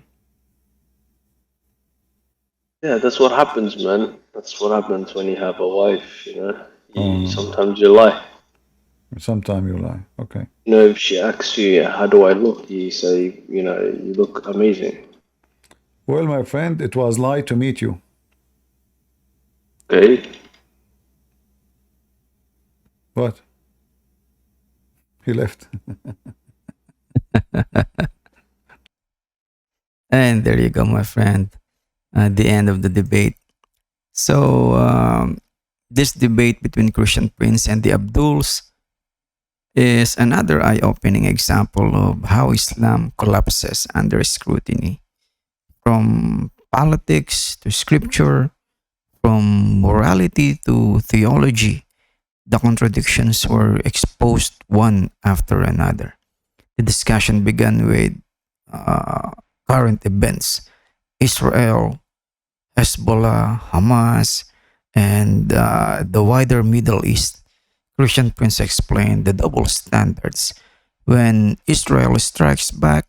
Yeah, that's what happens, man. That's what happens when you have a wife. Sometimes you lie. Sometimes you lie. Okay. If she asks you, how do I look? You say, you look amazing. Well, my friend, it was lie to meet you. Okay. What? He left. And there you go, my friend. The end of the debate. So, this debate between Christian Prince and the Abduls is another eye-opening example of how Islam collapses under scrutiny. From politics to scripture, from morality to theology, the contradictions were exposed one after another. The discussion began with current events: Israel, Hezbollah, Hamas, and the wider Middle East. Christian Prince explained the double standards. When Israel strikes back,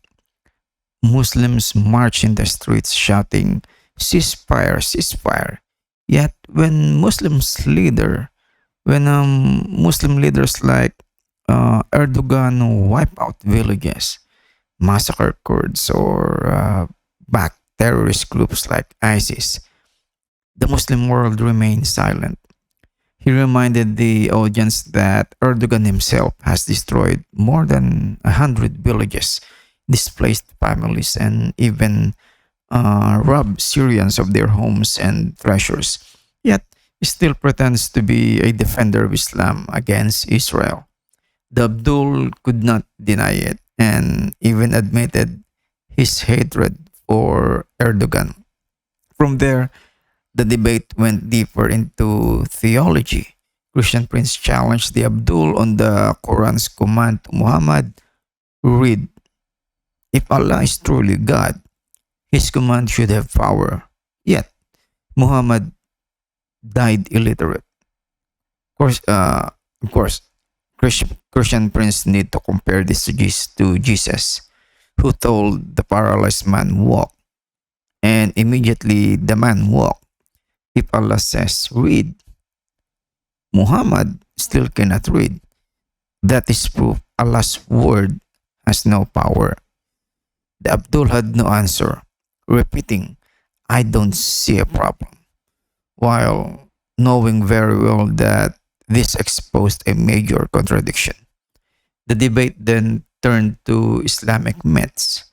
Muslims march in the streets shouting, ceasefire, ceasefire. Yet when Muslim leaders like Erdogan wipe out villages, massacre Kurds, or back terrorist groups like ISIS, the Muslim world remains silent. He reminded the audience that Erdogan himself has destroyed more than 100 villages, displaced families, and even robbed Syrians of their homes and treasures. Yet, he still pretends to be a defender of Islam against Israel. The Abdul could not deny it and even admitted his hatred for Erdogan. From there, the debate went deeper into theology. Christian Prince challenged the Abdul on the Quran's command to Muhammad, read, if Allah is truly God, his command should have power. Yet, Muhammad died illiterate. Of course, Christian Prince need to compare this to Jesus, who told the paralyzed man, walk, and immediately the man walked. If Allah says, read, Muhammad still cannot read. That is proof Allah's word has no power. The Abdul had no answer, repeating, I don't see a problem, while knowing very well that this exposed a major contradiction. The debate then turned to Islamic myths.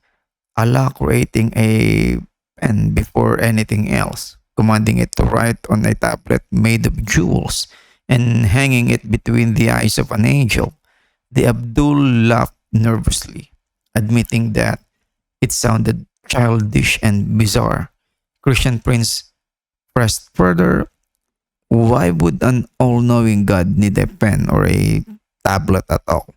Allah creating a pen before anything else, commanding it to write on a tablet made of jewels, and hanging it between the eyes of an angel. The Abdul laughed nervously, admitting that it sounded childish and bizarre. Christian Prince pressed further. Why would an all-knowing God need a pen or a tablet at all?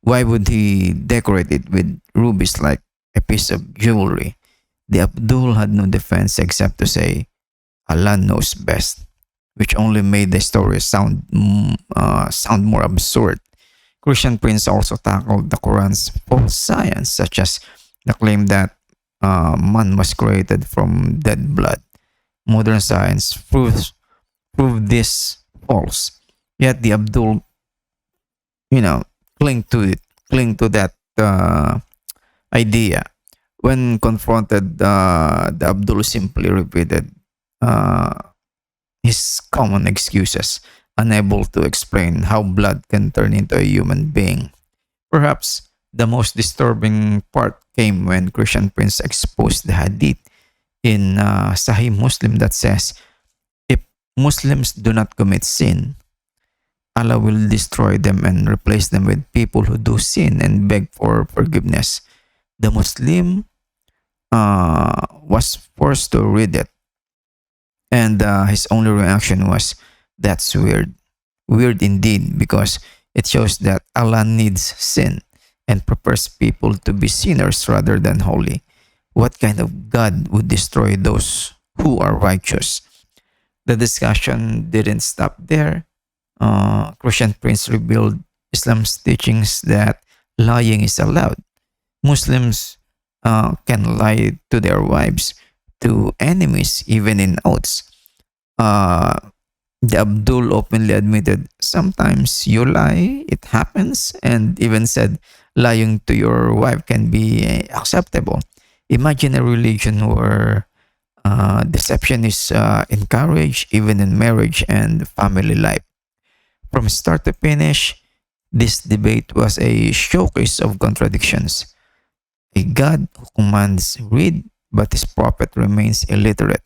Why would he decorate it with rubies like a piece of jewelry? The Abdul had no defense except to say, Allah knows best, which only made the story sound more absurd. Christian Prince also tackled the Quran's false science, such as the claim that man was created from dead blood. Modern science proved this false. Yet the Abdul, cling to it, cling to that idea. When confronted, the Abdul simply repeated uh, his common excuses, unable to explain how blood can turn into a human being. Perhaps the most disturbing part came when Christian Prince exposed the Hadith in Sahih Muslim that says, if Muslims do not commit sin, Allah will destroy them and replace them with people who do sin and beg for forgiveness. The Muslim was forced to read it, and his only reaction was, that's weird. Weird indeed, because it shows that Allah needs sin and prepares people to be sinners rather than holy. What kind of God would destroy those who are righteous? The discussion didn't stop there. Christian Prince revealed Islam's teachings that lying is allowed. Muslims can lie to their wives, to enemies, even in oaths. Uh, the Abdul openly admitted, sometimes you lie, it happens, and even said lying to your wife can be acceptable. Imagine a religion where deception is encouraged even in marriage and family life. From start to finish, this debate was a showcase of contradictions. A God who commands read, but his prophet remains illiterate.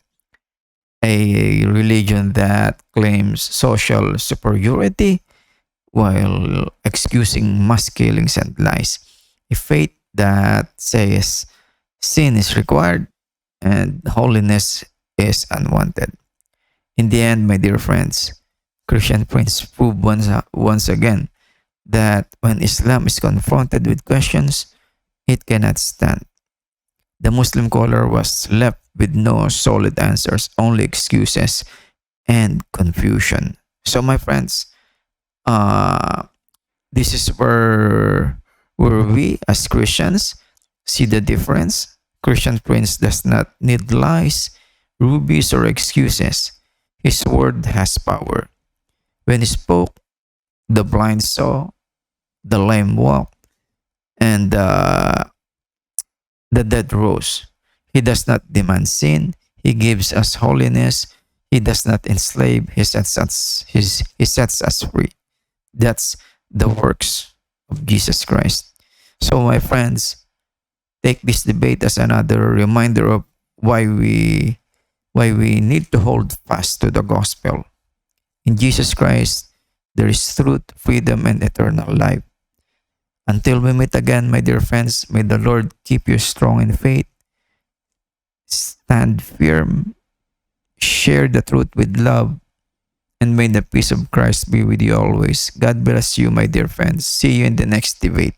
A religion that claims social superiority while excusing mass killings and lies. A faith that says sin is required and holiness is unwanted. In the end, my dear friends, Christian Prince proved once again that when Islam is confronted with questions, it cannot stand. The Muslim scholar was left with no solid answers, only excuses and confusion. So my friends, this is where we as Christians see the difference. Christian Prince does not need lies, rubies, or excuses. His word has power. When he spoke, the blind saw, the lame walked, and the dead rose. He does not demand sin. He gives us holiness. He does not enslave. He sets us free. That's the works of Jesus Christ. So my friends, take this debate as another reminder of why we need to hold fast to the gospel. In Jesus Christ, there is truth, freedom, and eternal life. Until we meet again, my dear friends, may the Lord keep you strong in faith. Stand firm, share the truth with love, and may the peace of Christ be with you always. God bless you, my dear friends. See you in the next debate.